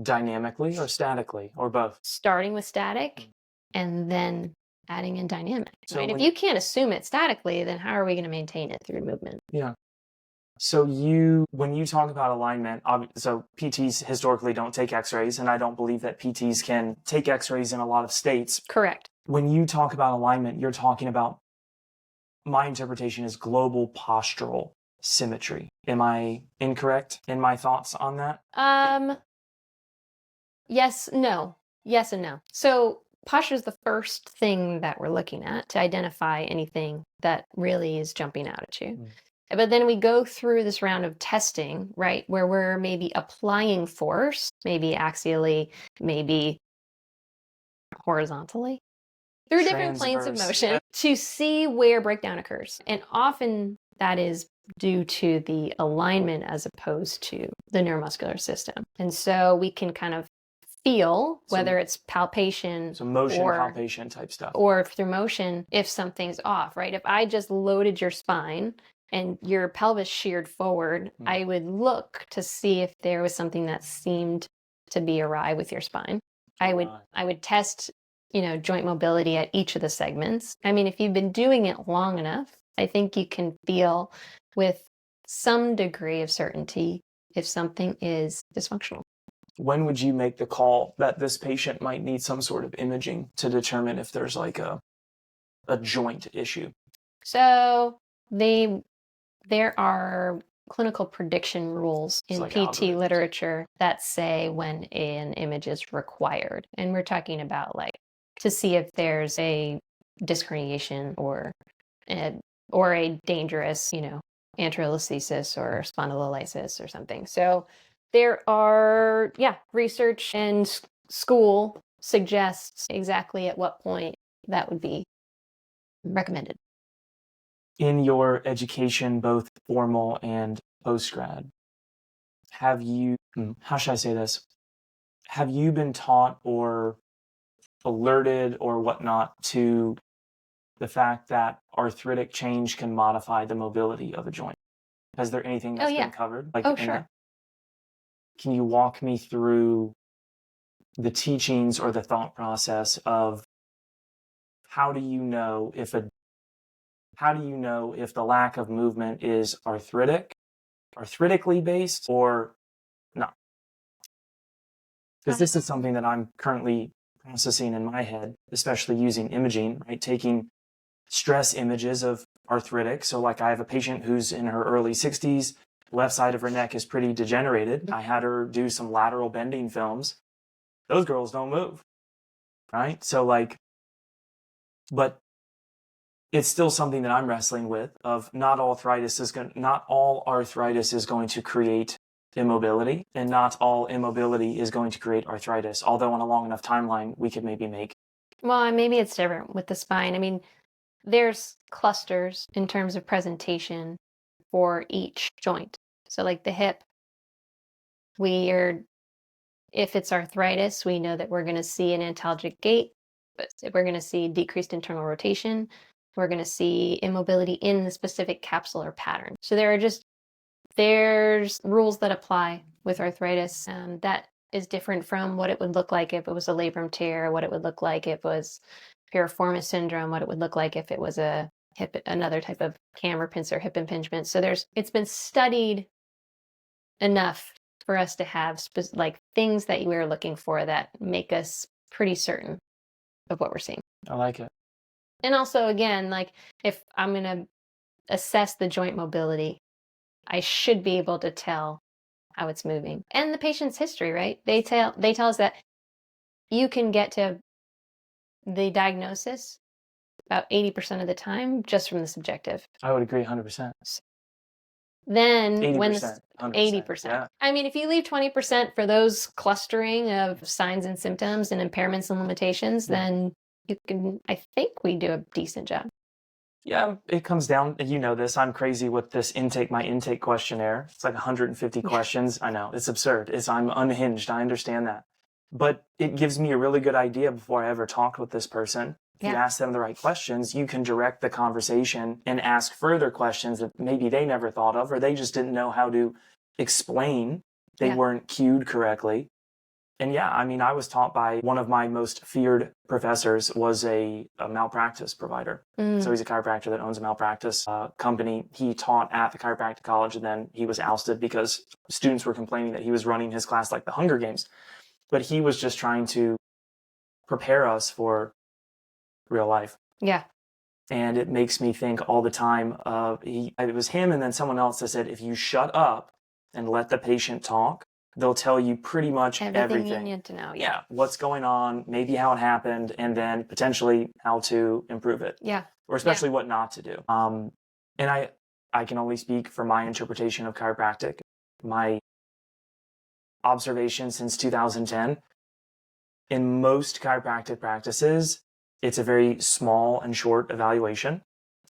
Dynamically or statically or both? Starting with static and then adding in dynamic, right? If you can't assume it statically, then how are we going to maintain it through movement? Yeah. So when you talk about alignment, so PTs historically don't take x-rays, and I don't believe that PTs can take x-rays in a lot of states. Correct. When you talk about alignment, you're talking about, my interpretation is global postural symmetry. Am I incorrect in my thoughts on that? Yes, no. Yes and no. So posture is the first thing that we're looking at to identify anything that really is jumping out at you. But then we go through this round of testing, right, where we're maybe applying force, maybe axially, maybe horizontally, through different planes of motion to see where breakdown occurs. And often that is due to the alignment as opposed to the neuromuscular system. And so we can kind of feel whether it's palpation, motion, palpation type stuff, or through motion, if something's off, right? If I just loaded your spine and your pelvis sheared forward, I would look to see if there was something that seemed to be awry with your spine. I would test, joint mobility at each of the segments. I mean, if you've been doing it long enough, I think you can feel with some degree of certainty if something is dysfunctional. When would you make the call that this patient might need some sort of imaging to determine if there's like a joint issue? So there are clinical prediction rules in PT literature that say when an image is required. And we're talking about to see if there's a disc herniation or a dangerous, anterolisthesis or spondylolysis or something. So there are, research and school suggests exactly at what point that would be recommended. In your education, both formal and post-grad, how should I say this? Have you been taught or alerted or whatnot to the fact that arthritic change can modify the mobility of a joint? Is there anything that's been covered? Sure. Can you walk me through the teachings or the thought process of how do you know if the lack of movement is arthritically based or not? Because this is something that I'm currently processing in my head, especially using imaging, right? Taking stress images of arthritic. So like I have a patient who's in her early 60s, left side of her neck is pretty degenerated. I had her do some lateral bending films. Those girls don't move, right? So like, but it's still something that I'm wrestling with of not all arthritis is going to create immobility, and not all immobility is going to create arthritis. Although on a long enough timeline, we could maybe make. Well, and maybe it's different with the spine. I mean, there's clusters in terms of presentation for each joint. So like the hip, if it's arthritis, we know that we're going to see an antalgic gait, but we're going to see decreased internal rotation. We're going to see immobility in the specific capsular pattern. So there's rules that apply with arthritis, and that is different from what it would look like if it was a labrum tear, what it would look like if it was piriformis syndrome, what it would look like if it was another type of camber pincer hip impingement. So it's been studied enough for us to have like things that we're looking for that make us pretty certain of what we're seeing. I like it. And also, again, like if I'm going to assess the joint mobility, I should be able to tell how it's moving. And the patient's history, right? They tell us that you can get to the diagnosis about 80% of the time just from the subjective. I would agree 100%. Then 80%, when 100%, 80%. yeah. I mean, if you leave 20% for those clustering of signs and symptoms and impairments and limitations, then I think we do a decent job. Yeah, it comes down, you know this, I'm crazy with this my intake questionnaire. It's like 150 questions. I know, it's absurd. I'm unhinged. I understand that. But it gives me a really good idea before I ever talked with this person. If you ask them the right questions, you can direct the conversation and ask further questions that maybe they never thought of, or they just didn't know how to explain. They weren't cued correctly. And yeah, I mean, I was taught by one of my most feared professors was a malpractice provider. So he's a chiropractor that owns a malpractice company. He taught at the chiropractic college, and then he was ousted because students were complaining that he was running his class like the Hunger Games. But he was just trying to prepare us for real life. Yeah. And it makes me think all the time it was him and then someone else that said, if you shut up and let the patient talk, they'll tell you pretty much everything you need to know. Yeah, what's going on, maybe how it happened, and then potentially how to improve it. Yeah. Or especially what not to do. And I can only speak for my interpretation of chiropractic. My observation since 2010, in most chiropractic practices, it's a very small and short evaluation.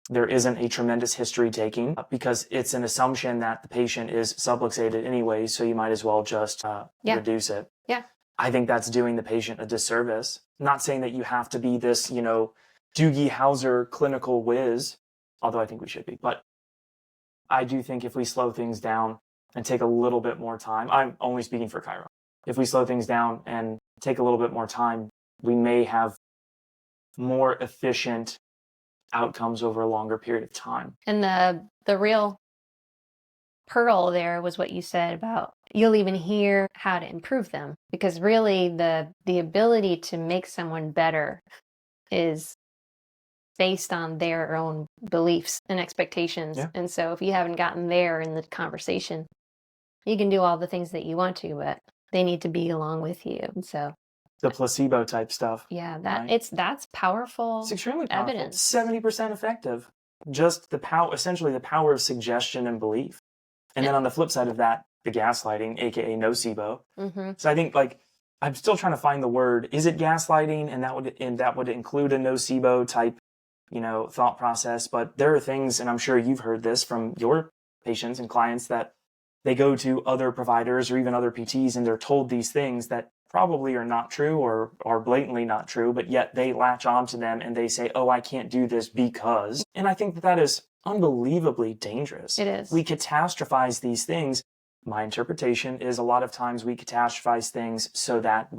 There isn't a tremendous history taking because it's an assumption that the patient is subluxated anyway, so you might as well just reduce it. Yeah. I think that's doing the patient a disservice. Not saying that you have to be this, Doogie Howser clinical whiz, although I think we should be. But I do think if we slow things down and take a little bit more time, I'm only speaking for Chiro. If we slow things down and take a little bit more time, we may have more efficient outcomes over a longer period of time. And the real pearl there was what you said about you'll even hear how to improve them, because really the ability to make someone better is based on their own beliefs and expectations. Yeah. And so if you haven't gotten there in the conversation, you can do all the things that you want to, but they need to be along with you. And so the placebo type stuff. Yeah, that's powerful. It's extremely powerful. Evidence. 70% effective. Just essentially the power of suggestion and belief. And then on the flip side of that, the gaslighting, aka nocebo. Mm-hmm. So I think I'm still trying to find the word. Is it gaslighting? And that would include a nocebo type, thought process. But there are things, and I'm sure you've heard this from your patients and clients, that they go to other providers or even other PTs and they're told these things that probably are not true or are blatantly not true, but yet they latch onto them and they say, oh, I can't do this because. And I think that is unbelievably dangerous. It is. We catastrophize these things. My interpretation is a lot of times we catastrophize things so that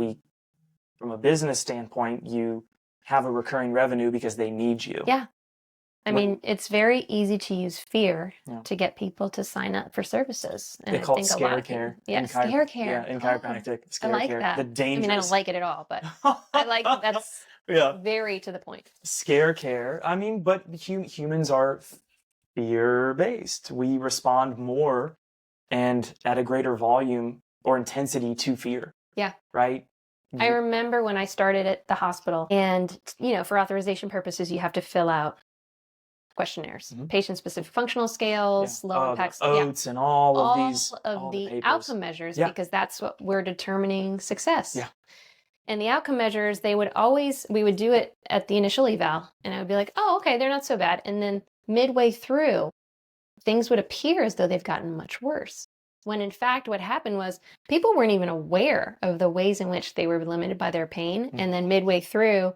from a business standpoint, you have a recurring revenue because they need you. Yeah. I mean, it's very easy to use fear Yeah. to get people to sign up for services. And They I call it think a lot scare of people, care. yeah, in scare care. Yeah, in chiropractic, I scare like care. that. The I mean, I dangerous. don't like it at all, but I like that's Yeah. very to the point. Scare care. I mean, but humans are fear-based. We respond more and at a greater volume or intensity to fear. Yeah. Right? I remember when I started at the hospital and, for authorization purposes, you have to fill out questionnaires, patient-specific functional scales, low impacts, oats and all of the papers. outcome measures, because that's what we're determining success. Yeah. And the outcome measures, we would do it at the initial eval, and I would be like, oh, okay, they're not so bad. And then midway through, things would appear as though they've gotten much worse. When in fact, what happened was people weren't even aware of the ways in which they were limited by their pain. And then midway through,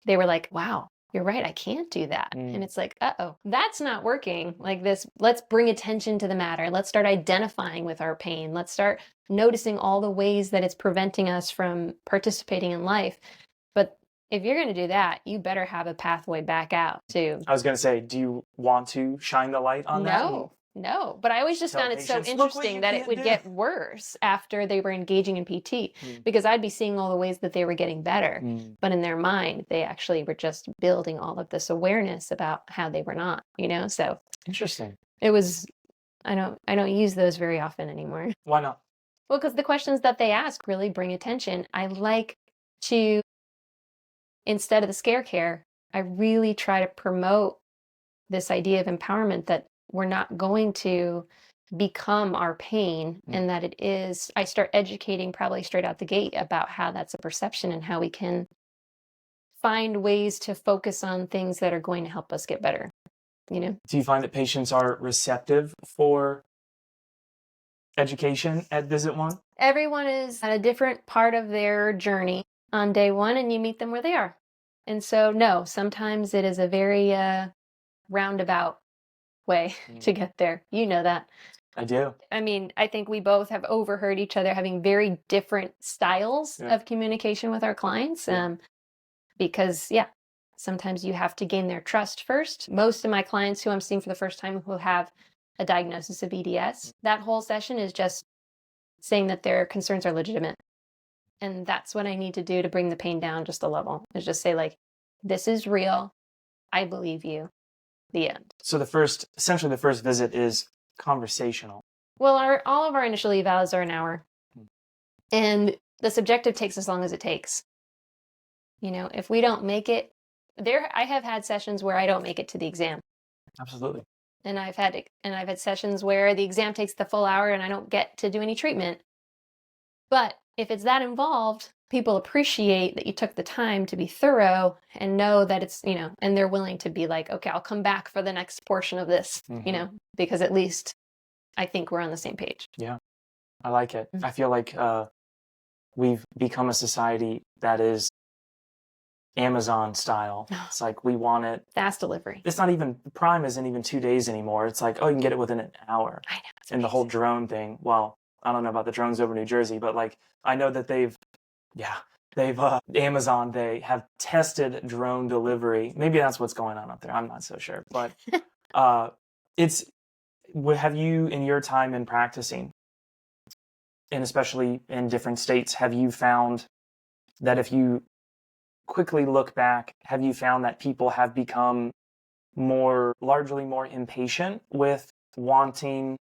they were like, wow, you're right, I can't do that. And it's like, uh-oh, that's not working like this. Let's bring attention to the matter. Let's start identifying with our pain. Let's start noticing all the ways that it's preventing us from participating in life. But if you're going to do that, you better have a pathway back out too. I was going to say, do you want to shine the light on that? No, but I always just found it so interesting that it would get worse after they were engaging in PT, because I'd be seeing all the ways that they were getting better, but in their mind, they actually were just building all of this awareness about how they were not, so. Interesting. It was, I don't use those very often anymore. Why not? Well, because the questions that they ask really bring attention. I like to, instead of the scare care, I really try to promote this idea of empowerment that we're not going to become our pain, and that it is, I start educating probably straight out the gate about how that's a perception and how we can find ways to focus on things that are going to help us get better, Do you find that patients are receptive for education at visit one? Everyone is at a different part of their journey on day one, and you meet them where they are. And so, no, sometimes it is a very roundabout way to get there. You know that. I do. I mean, I think we both have overheard each other having very different styles of communication with our clients. Because, sometimes you have to gain their trust first. Most of my clients who I'm seeing for the first time who have a diagnosis of EDS, that whole session is just saying that their concerns are legitimate. And that's what I need to do to bring the pain down just a level, is just say, like, this is real. I believe you. The end. So essentially the first visit is conversational. Well, all of our initial evals are an hour. And the subjective takes as long as it takes. If we don't make it, I have had sessions where I don't make it to the exam. Absolutely. And I've had sessions where the exam takes the full hour and I don't get to do any treatment. But if it's that involved, people appreciate that you took the time to be thorough and know that it's, and they're willing to be like, okay, I'll come back for the next portion of this, because at least I think we're on the same page. Yeah, I like it. I feel like we've become a society that is Amazon style. It's like, we want it. Fast delivery. It's not even, Prime isn't even 2 days anymore. It's like, oh, you can get it within an hour. I know. And the whole drone thing. Well, I don't know about the drones over New Jersey, but like, I know that they've Amazon, they have tested drone delivery. Maybe that's what's going on up there. I'm not so sure. But have you, in your time in practicing, and especially in different states, have you found that if you quickly look back, have you found that people have become largely more impatient with wanting,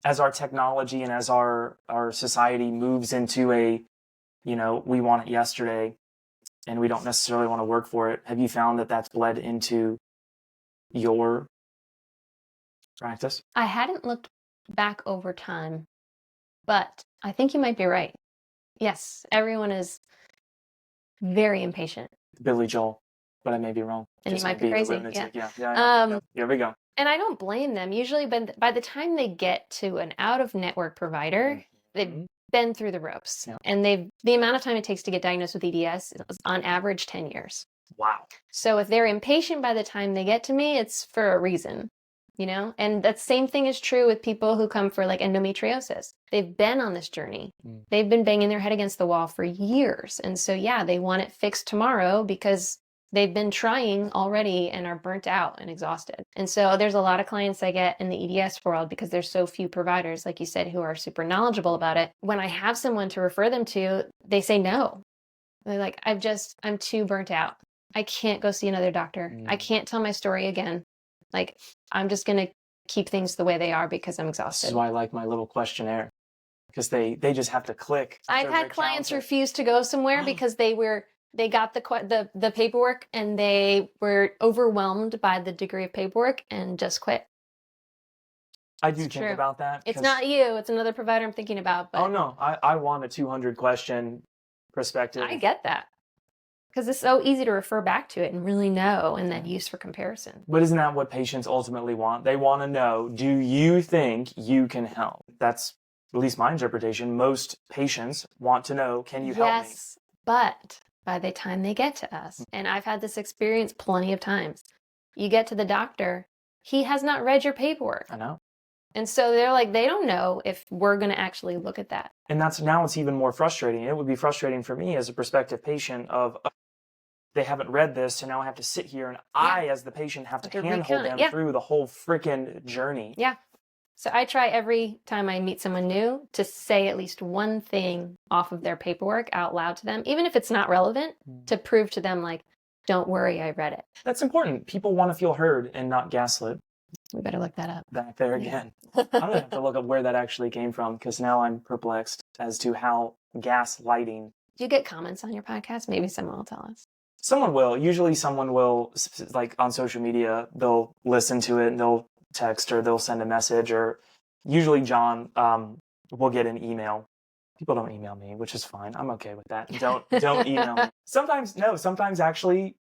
as our technology and as our society moves into a, we want it yesterday and we don't necessarily want to work for it. Have you found that that's bled into your practice? I hadn't looked back over time, but I think you might be right. Yes, everyone is very impatient. Billy Joel, but I may be wrong. And you might be crazy. Yeah. Here we go. And I don't blame them. Usually, by the time they get to an out-of-network provider, they've been through the ropes. Yeah. And the amount of time it takes to get diagnosed with EDS is on average 10 years. Wow. So if they're impatient by the time they get to me, it's for a reason, And that same thing is true with people who come for like endometriosis. They've been on this journey. They've been banging their head against the wall for years. And so, they want it fixed tomorrow because They've been trying already and are burnt out and exhausted. And so there's a lot of clients I get in the EDS world because there's so few providers, like you said, who are super knowledgeable about it. When I have someone to refer them to, they say no. They're like, I'm too burnt out. I can't go see another doctor. I can't tell my story again. Like, I'm just going to keep things the way they are because I'm exhausted. This is why I like my little questionnaire, because they just have to click. I've had clients refuse to go somewhere because they got the paperwork and they were overwhelmed by the degree of paperwork and just quit. I do think about that. It's not you. It's another provider I'm thinking about. But oh, no. I want a 200 question perspective. I get that. Because it's so easy to refer back to it and really know and then use for comparison. But isn't that what patients ultimately want? They want to know, do you think you can help? That's at least my interpretation. Most patients want to know, can you help me? Yes, but by the time they get to us, and I've had this experience plenty of times, you get to the doctor, he has not read your paperwork. I know. And so they're like, they don't know if we're going to actually look at that. And now it's even more frustrating. It would be frustrating for me as a prospective patient of, they haven't read this, so now I have to sit here and I, as the patient, have to handhold them through the whole freaking journey. Yeah. So I try every time I meet someone new to say at least one thing off of their paperwork out loud to them, even if it's not relevant, to prove to them, like, don't worry, I read it. That's important. People want to feel heard and not gaslit. We better look that up. Back there again. I'm going to have to look up where that actually came from, because now I'm perplexed as to how gaslighting. Do you get comments on your podcast? Maybe someone will tell us. Someone will. Usually someone will, like on social media, they'll listen to it and they'll text or they'll send a message, or usually John will get an email. People don't email me, which is fine. I'm okay with that. Don't email me. Sometimes actually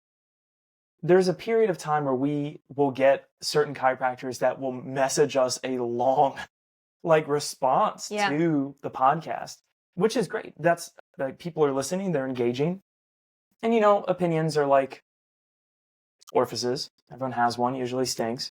there's a period of time where we will get certain chiropractors that will message us a long response to the podcast, which is great. That's like, people are listening, they're engaging. And, opinions are like orifices. Everyone has one, usually stinks.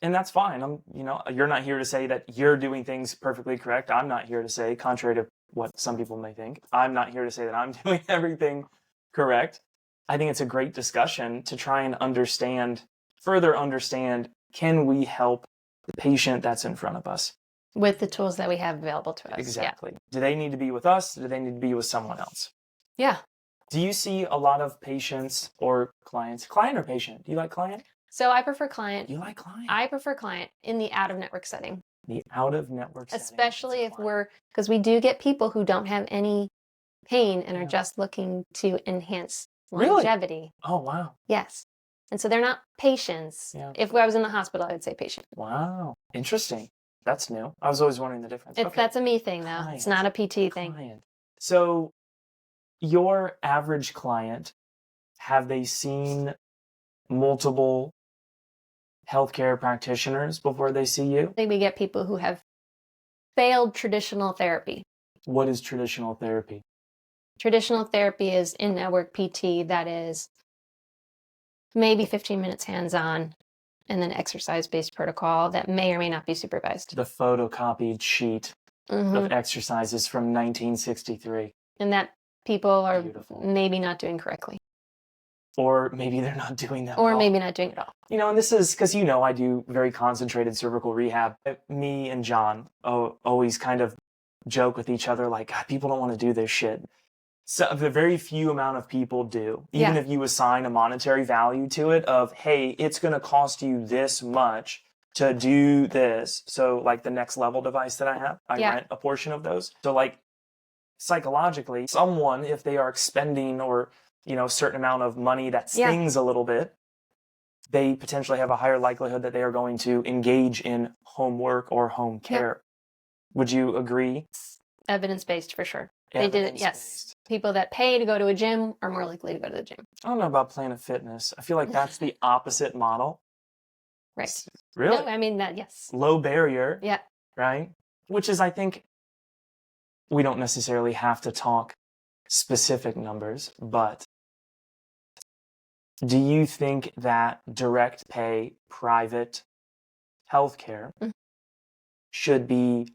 And that's fine. You're not here to say that you're doing things perfectly correct. I'm not here to say, contrary to what some people may think, I'm not here to say that I'm doing everything correct. I think it's a great discussion to try and further understand, can we help the patient that's in front of us? With the tools that we have available to us. Exactly. Yeah. Do they need to be with us? Do they need to be with someone else? Yeah. Do you see a lot of patients or clients? Client or patient? Do you like client? So I prefer client. You like client? I prefer client in the out-of-network setting. The out-of-network setting. Especially if because we do get people who don't have any pain and are just looking to enhance longevity. Really? Oh, wow. Yes. And so they're not patients. Yeah. If I was in the hospital, I would say patient. Wow. Interesting. That's new. I was always wondering the difference. That's a me thing, though. Client. It's not a PT thing. Client. So your average client, have they seen multiple healthcare practitioners before they see you? I think we get people who have failed traditional therapy. What is traditional therapy? Traditional therapy is in-network PT that is maybe 15 minutes hands-on and then exercise-based protocol that may or may not be supervised. The photocopied sheet of exercises from 1963. And that people are maybe not doing correctly. Or maybe they're not doing that Or maybe not doing it at all. And this is because, I do very concentrated cervical rehab. Me and John always kind of joke with each other like, God, people don't want to do this shit. So the very few amount of people do. Even if you assign a monetary value to it of, hey, it's going to cost you this much to do this. So like the next level device that I have, I rent a portion of those. So like psychologically, someone, if they are expending or a certain amount of money that stings a little bit, they potentially have a higher likelihood that they are going to engage in home work or home care. Would you agree? Evidence-based for sure. They did it, yes. People that pay to go to a gym are more likely to go to the gym. I don't know about Planet Fitness. I feel like that's the opposite model. Right. Really? No, I mean that, yes. Low barrier. Yeah. Right? Which is, I think, we don't necessarily have to talk specific numbers, but do you think that direct pay private healthcare should be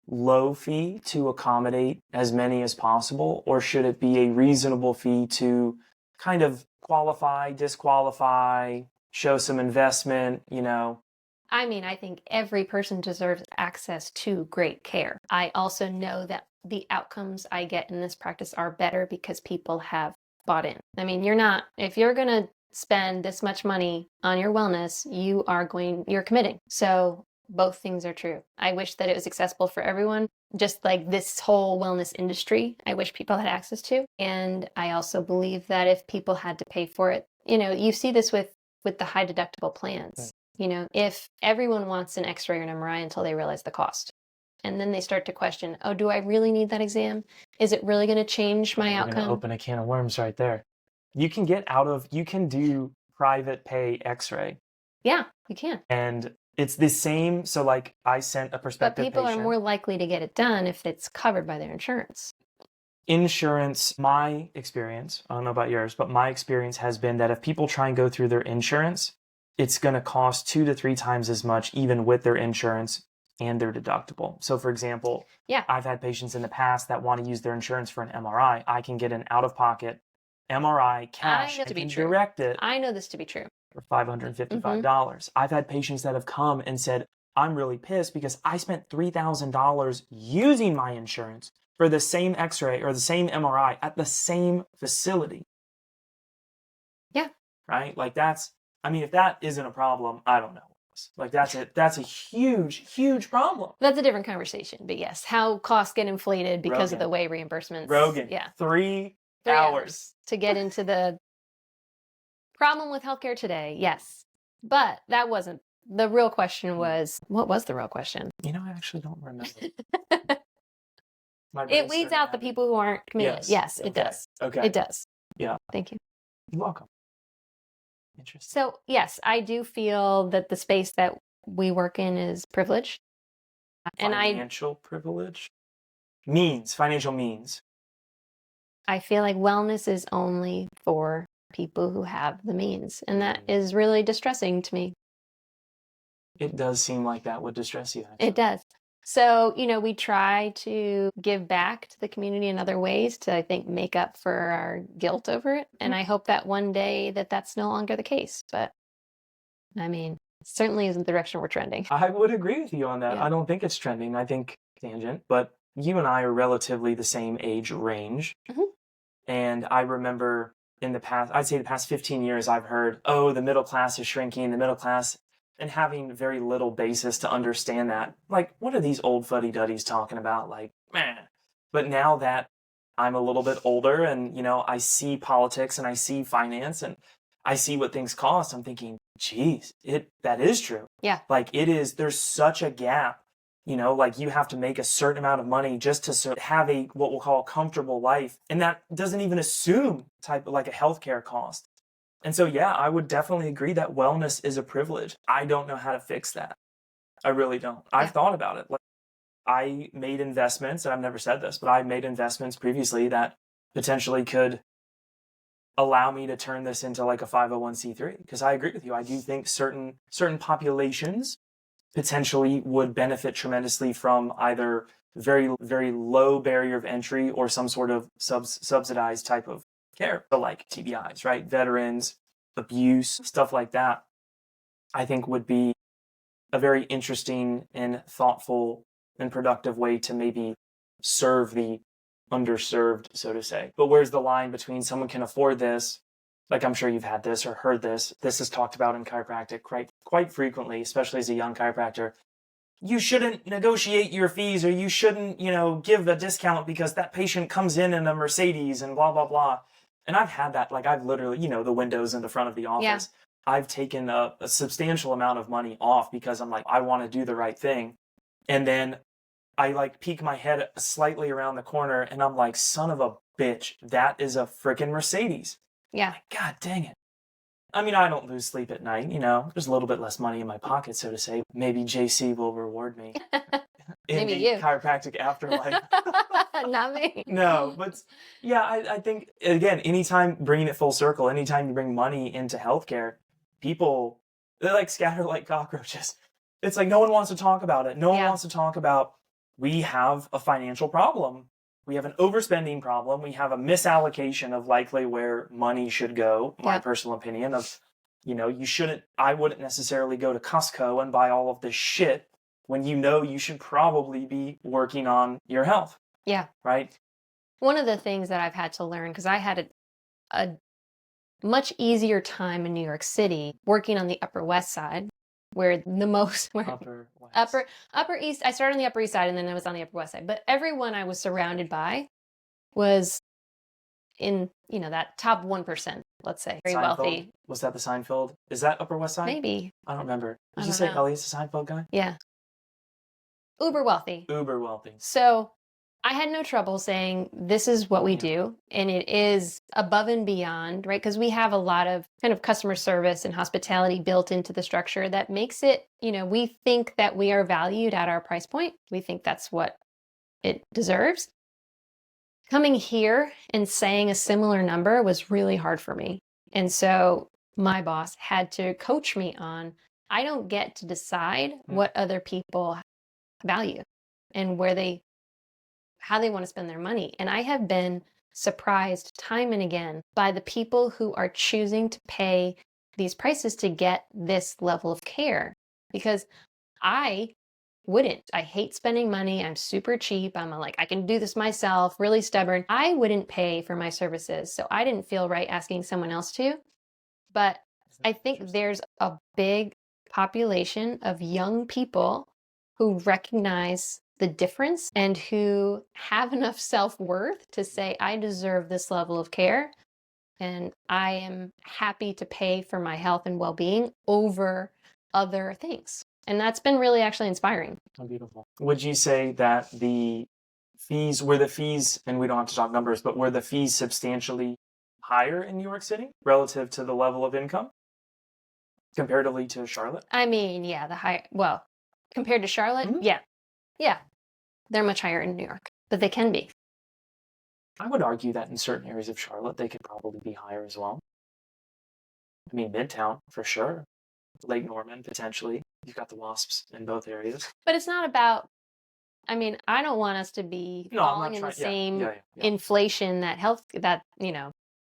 low fee to accommodate as many as possible, or should it be a reasonable fee to kind of qualify, disqualify, show some investment, I mean, I think every person deserves access to great care. I also know that the outcomes I get in this practice are better because people have bought in. I mean, if you're going to spend this much money on your wellness, you're committing. So both things are true. I wish that it was accessible for everyone, just like this whole wellness industry, I wish people had access to. And I also believe that if people had to pay for it, you see this with the high deductible plans. If everyone wants an X-ray or an MRI until they realize the cost, and then they start to question, oh, do I really need that exam? Is it really going to change my outcome? We're going to open a can of worms right there. You can do private pay X-ray. Yeah, you can. And it's the same. So like I sent a prospective patient. But people are more likely to get it done if it's covered by their insurance. Insurance, my experience, I don't know about yours, but my experience has been that if people try and go through their insurance, it's going to cost 2 to 3 times as much, even with their insurance and their deductible. So for example, I've had patients in the past that want to use their insurance for an MRI. I can get an out-of-pocket MRI cash and can direct it. I know this to be true. For $555. I've had patients that have come and said, I'm really pissed because I spent $3,000 using my insurance for the same X-ray or the same MRI at the same facility. Yeah. Right? Like if that isn't a problem, I don't know. Like that's a huge, huge problem. That's a different conversation, but yes, how costs get inflated because of the way reimbursements. Rogan. Yeah. 3 hours to get into the problem with healthcare today. Yes. But that wasn't the real question. What was the real question? I actually don't remember. It weeds out the people who aren't committed. Yes, it does. Okay. It does. Yeah. Thank you. You're welcome. Interesting. So, yes, I do feel that the space that we work in is privileged. Financial privilege? Financial means. I feel like wellness is only for people who have the means. And that is really distressing to me. It does seem like that would distress you. Actually. It does. So, we try to give back to the community in other ways to, I think, make up for our guilt over it. And I hope that one day that's no longer the case. But, it certainly isn't the direction we're trending. I would agree with you on that. Yeah. I don't think it's trending. I think tangent. But you and I are relatively the same age range. Mm-hmm. And I remember the past 15 years, I've heard, the middle class is shrinking, the middle class... and having very little basis to understand that. Like, what are these old fuddy-duddies talking about? Like, man. But now that I'm a little bit older and, I see politics and I see finance and I see what things cost, I'm thinking, geez, that is true. Yeah. Like, there's such a gap. Like you have to make a certain amount of money just to have what we'll call a comfortable life. And that doesn't even assume like a healthcare cost. And so, I would definitely agree that wellness is a privilege. I don't know how to fix that. I really don't. Yeah. I've thought about it. Like, I made investments, and I've never said this, but I made investments previously that potentially could allow me to turn this into like a 501c3. Because I agree with you. I do think certain populations potentially would benefit tremendously from either very, very low barrier of entry or some sort of subsidized type of care, but like TBIs, right? Veterans, abuse, stuff like that, I think would be a very interesting and thoughtful and productive way to maybe serve the underserved, so to say. But where's the line between someone can afford this, like I'm sure you've had this or heard this is talked about in chiropractic quite frequently, especially as a young chiropractor. You shouldn't negotiate your fees or you shouldn't, give a discount because that patient comes in a Mercedes and blah, blah, blah. And I've had that, like I've literally, the windows in the front of the office. Yeah. I've taken a substantial amount of money off because I'm like, I want to do the right thing. And then I like peek my head slightly around the corner and I'm like, son of a bitch, that is a freaking Mercedes. Yeah. Like, God dang it. I don't lose sleep at night, there's a little bit less money in my pocket, so to say. Maybe JC will reward me. Maybe the you. Chiropractic afterlife. Not me. No, but I think, again, anytime bringing it full circle, anytime you bring money into healthcare, people, they like scatter like cockroaches. It's like no one wants to talk about it. No one wants to talk about, we have a financial problem. We have an overspending problem. We have a misallocation of likely where money should go. My personal opinion of, I wouldn't necessarily go to Costco and buy all of this shit when you should probably be working on your health. Yeah. Right? One of the things that I've had to learn, because I had a much easier time in New York City working on the Upper West Side, where Upper East. I started on the Upper East Side and then I was on the Upper West Side. But everyone I was surrounded by was in, that top 1%, let's say. Very wealthy. Was that the Seinfeld? Is that Upper West Side? Maybe. I don't remember. Did you say Ellie's a Seinfeld guy? Yeah. Uber wealthy. Uber wealthy. So I had no trouble saying this is what we do, and it is above and beyond, right? Because we have a lot of kind of customer service and hospitality built into the structure that makes it, we think that we are valued at our price point. We think that's what it deserves. Coming here and saying a similar number was really hard for me. And so my boss had to coach me on, I don't get to decide what other people value and how they want to spend their money. And I have been surprised time and again by the people who are choosing to pay these prices to get this level of care, because I wouldn't. I hate spending money. I'm super cheap. I can do this myself, really stubborn. I wouldn't pay for my services. So I didn't feel right asking someone else to. But I think there's a big population of young people who recognize the difference and who have enough self-worth to say, I deserve this level of care and I am happy to pay for my health and well-being over other things. And that's been really actually inspiring. Oh, beautiful. Would you say that were the fees, and we don't have to talk numbers, but were the fees substantially higher in New York City relative to the level of income comparatively to Charlotte? I mean, yeah, compared to Charlotte, yeah, they're much higher in New York, but they can be. I would argue that in certain areas of Charlotte, they could probably be higher as well. I mean, Midtown, for sure. Lake Norman, potentially. You've got the WASPs in both areas. But it's not about, I don't want us to be falling in the same inflation that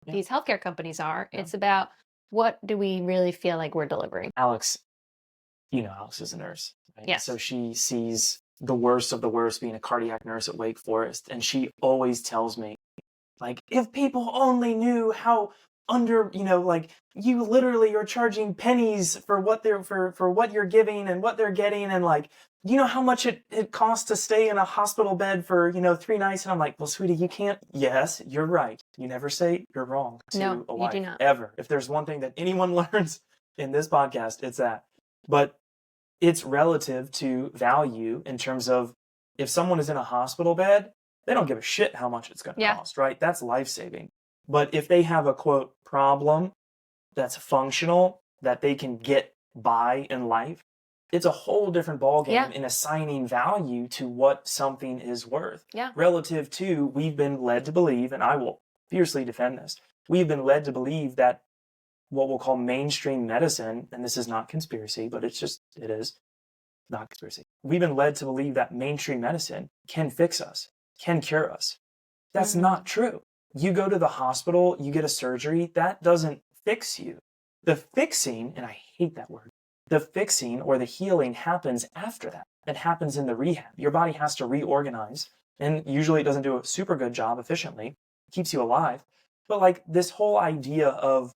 these healthcare companies are. Yeah. It's about, what do we really feel like we're delivering? Alex is a nurse. Right? Yes. So she sees the worst of the worst being a cardiac nurse at Wake Forest. And she always tells me, if people only knew how you literally are charging pennies for what for what you're giving and what they're getting. And how much it costs to stay in a hospital bed for, 3 nights. And I'm like, well, sweetie, you can't. Yes, you're right. You never say you're wrong to a wife. You do not. Ever. If there's one thing that anyone learns in this podcast, it's that. But it's relative to value in terms of, if someone is in a hospital bed, they don't give a shit how much it's going to cost, right? That's life-saving. But if they have a, quote, problem that's functional, that they can get by in life, it's a whole different ballgame in assigning value to what something is worth. Yeah. Relative to, we've been led to believe, and I will fiercely defend this, we've been led to believe that what we'll call mainstream medicine, and this is not conspiracy, but it is not conspiracy. We've been led to believe that mainstream medicine can fix us, can cure us. That's not true. You go to the hospital, you get a surgery, that doesn't fix you. The fixing, and I hate that word, the fixing or the healing happens after that. It happens in the rehab. Your body has to reorganize, and usually it doesn't do a super good job efficiently. It keeps you alive. But this whole idea of,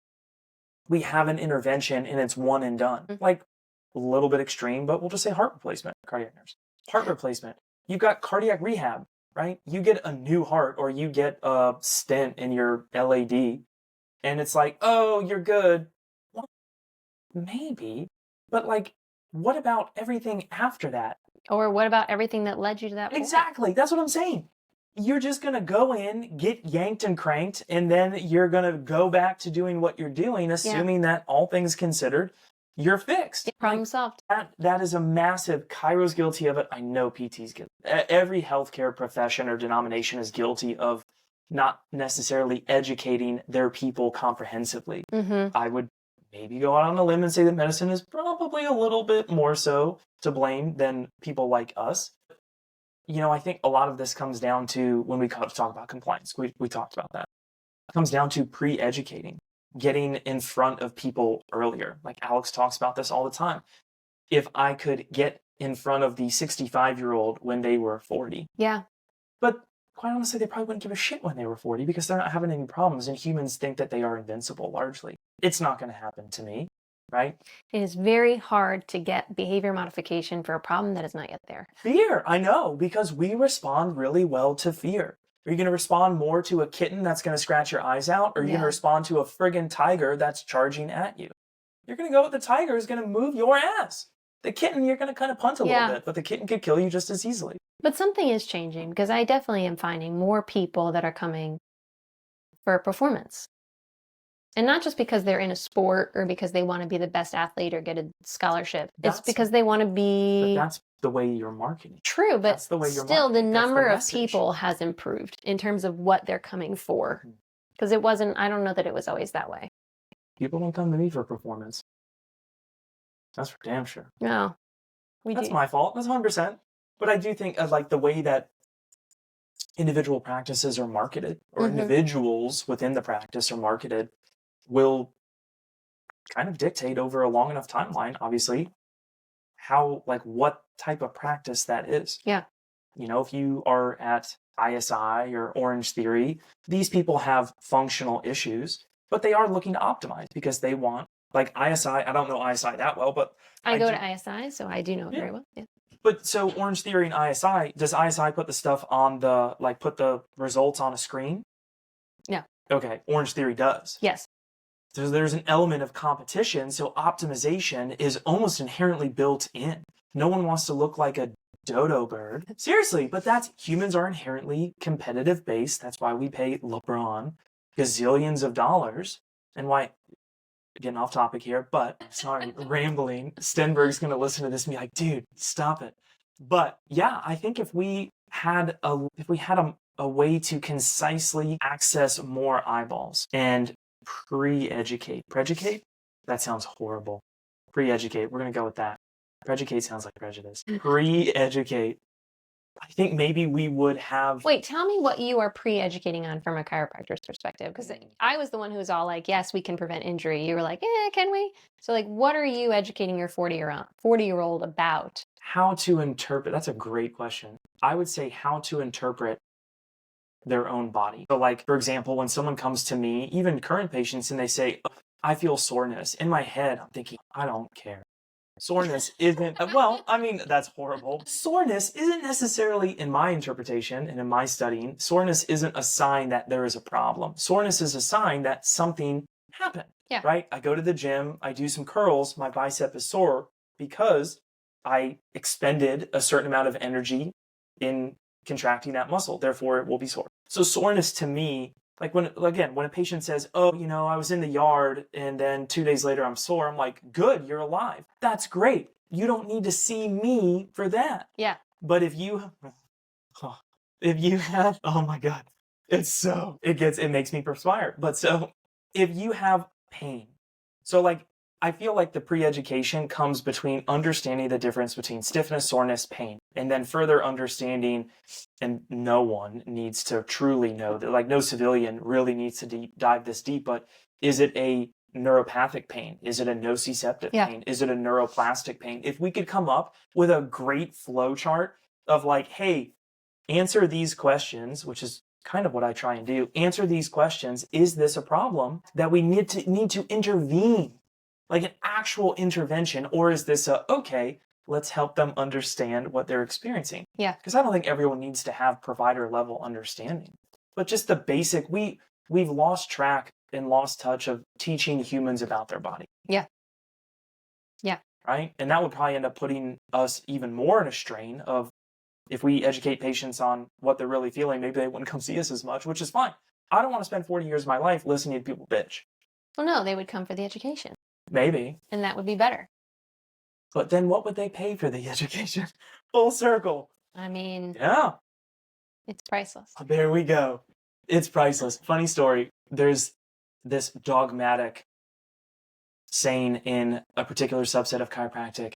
we have an intervention and it's one and done. A little bit extreme, but we'll just say heart replacement, cardiac nurse. Heart replacement. You've got cardiac rehab, right? You get a new heart or you get a stent in your LAD and it's oh, you're good. Well, maybe, but what about everything after that? Or what about everything that led you to that point? Exactly. That's what I'm saying. You're just going to go in, get yanked and cranked, and then you're going to go back to doing what you're doing, assuming that all things considered, you're fixed. Problem solved. That is a massive, Chiro's guilty of it. I know PT's guilty. Every healthcare profession or denomination is guilty of not necessarily educating their people comprehensively. I would maybe go out on a limb and say that medicine is probably a little bit more so to blame than people like us. I think a lot of this comes down to when we talk about compliance. We talked about that. It comes down to pre-educating, getting in front of people earlier. Like Alex talks about this all the time. If I could get in front of the 65-year-old when they were 40. Yeah. But quite honestly, they probably wouldn't give a shit when they were 40 because they're not having any problems, and humans think that they are invincible largely. It's not going to happen to me, right? It is very hard to get behavior modification for a problem that is not yet there. Fear, I know, because we respond really well to fear. Are you going to respond more to a kitten that's going to scratch your eyes out, or are you going to respond to a friggin' tiger that's charging at you? You're going to go with the tiger is going to move your ass. The kitten, you're going to kind of punt a little bit, but the kitten could kill you just as easily. But something is changing because I definitely am finding more people that are coming for performance. And not just because they're in a sport or because they want to be the best athlete or get a scholarship. It's because they want to be... But that's the way you're marketing. True, but that's the way you're still the marketing. number of people has improved in terms of what they're coming for. Because it wasn't, I don't know that it was always that way. People don't come to me for performance. That's for damn sure. No, that's my fault. That's 100%. But I do think like the way that individual practices are marketed, or individuals within the practice are marketed, will kind of dictate over a long enough timeline, obviously, how, like, what type of practice that is. Yeah. If you are at ISI or Orange Theory, these people have functional issues, but they are looking to optimize because they want, like ISI, I don't know ISI that well, but I go to ISI, so I do know it very well. Yeah. But so Orange Theory and ISI, does ISI put the stuff on put the results on a screen? No. Okay, Orange Theory does. Yes. So there's an element of competition, so optimization is almost inherently built in. No one wants to look like a dodo bird. Seriously, but humans are inherently competitive based. That's why we pay LeBron gazillions of dollars, and why, getting off topic here, but sorry, rambling. Stenberg's going to listen to this and be like, dude, stop it. But yeah, I think if we had a way to concisely access more eyeballs and pre-educate. That sounds horrible. Pre-educate. We're going to go with that. Pre-educate sounds like prejudice. Pre-educate. I think maybe we would have... Wait, tell me what you are pre-educating on from a chiropractor's perspective. Because I was the one who was all like, yes, we can prevent injury. You were like, can we? So like, what are you educating your 40-year-old about? How to interpret... That's a great question. I would say how to interpret their own body. So like, for example, when someone comes to me, even current patients, and they say, I feel soreness. In my head, I'm thinking, I don't care. Soreness isn't, well, I mean, that's horrible. Soreness isn't necessarily, in my interpretation and in my studying, soreness isn't a sign that there is a problem. Soreness is a sign that something happened, right? I go to the gym, I do some curls, my bicep is sore because I expended a certain amount of energy in contracting that muscle, therefore it will be sore. So soreness to me, like when a patient says, I was in the yard and then 2 days later I'm sore, I'm like, good, you're alive. That's great. You don't need to see me for that. Yeah. But if you have, oh my God, it makes me perspire. But so if you have pain, so like, I feel like the pre-education comes between understanding the difference between stiffness, soreness, pain, and then further understanding, and no one needs to truly know that, like no civilian really needs to dive this deep, but is it a neuropathic pain? Is it a nociceptive pain? Is it a neuroplastic pain? If we could come up with a great flow chart of like, hey, answer these questions, which is kind of what I try and do, answer these questions. Is this a problem that we need to intervene? Like an actual intervention, or is this okay, let's help them understand what they're experiencing? Yeah. Because I don't think everyone needs to have provider level understanding, but just the basic, we've lost track and lost touch of teaching humans about their body. Yeah. Yeah. Right? And that would probably end up putting us even more in a strain of, if we educate patients on what they're really feeling, maybe they wouldn't come see us as much, which is fine. I don't want to spend 40 years of my life listening to people bitch. Well, no, they would come for the education. Maybe. And that would be better. But then what would they pay for the education? Full circle. I mean, yeah, it's priceless. There we go. It's priceless. Funny story. There's this dogmatic saying in a particular subset of chiropractic,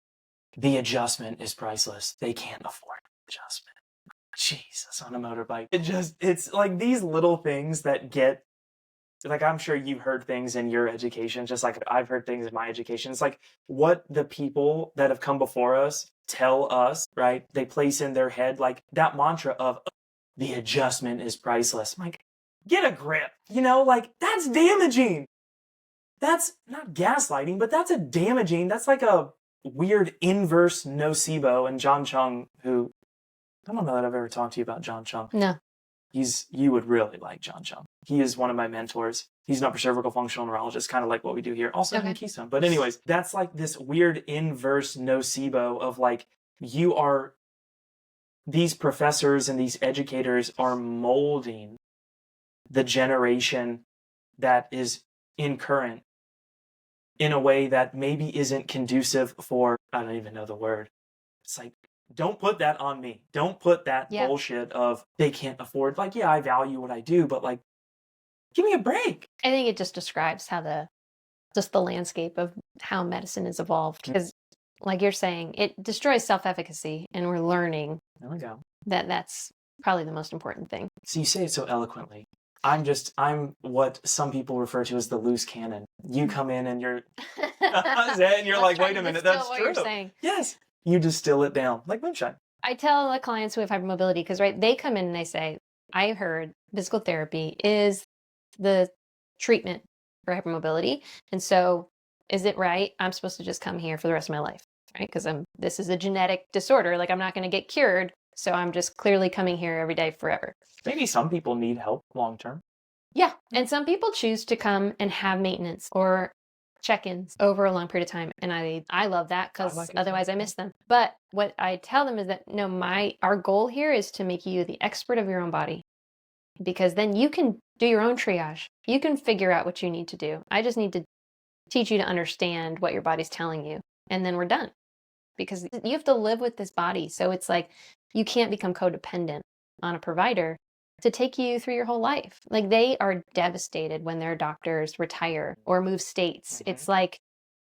the adjustment is priceless. They can't afford adjustment. Jesus, on a motorbike. It's like these little things that get, like, I'm sure you've heard things in your education, just like I've heard things in my education. It's like what the people that have come before us tell us, right? They place in their head, like that mantra of the adjustment is priceless. I'm like, get a grip, like that's damaging. That's not gaslighting, but that's that's like a weird inverse nocebo. And John Chung, who, I don't know that I've ever talked to you about John Chung. No. You would really like John Chung. He is one of my mentors. He's an upper cervical functional neurologist, kind of like what we do here, also in Keystone. But anyways, that's like this weird inverse nocebo of like, these professors and these educators are molding the generation that is in current in a way that maybe isn't conducive for, I don't even know the word. It's like, don't put that on me. Don't put that bullshit of they can't afford. Like, yeah, I value what I do, but like, give me a break. I think it just describes how the landscape of how medicine has evolved. Because, like you're saying, it destroys self-efficacy, and we're learning there we go. That's probably the most important thing. So you say it so eloquently. I'm what some people refer to as the loose cannon. You come in and you're like, wait a minute, that's true. What you're saying. Yes. You distill it down like moonshine. I tell the clients who have hypermobility, because they come in and they say, I heard physical therapy is the treatment for hypermobility. And so is it right? I'm supposed to just come here for the rest of my life, right? Because this is a genetic disorder. Like, I'm not going to get cured. So I'm just clearly coming here every day forever. Maybe some people need help long term. Yeah. And some people choose to come and have maintenance or check-ins over a long period of time. And I love that, because otherwise I miss them. But what I tell them is that, no, our goal here is to make you the expert of your own body, because then you can do your own triage. You can figure out what you need to do. I just need to teach you to understand what your body's telling you. And then we're done, because you have to live with this body. So it's like, you can't become codependent on a provider to take you through your whole life. Like, they are devastated when their doctors retire or move states. Mm-hmm. It's like,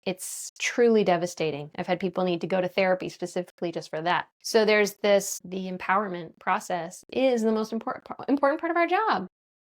it's truly devastating. I've had people need to go to therapy specifically just for that. So there's the empowerment process is the most important part of our job.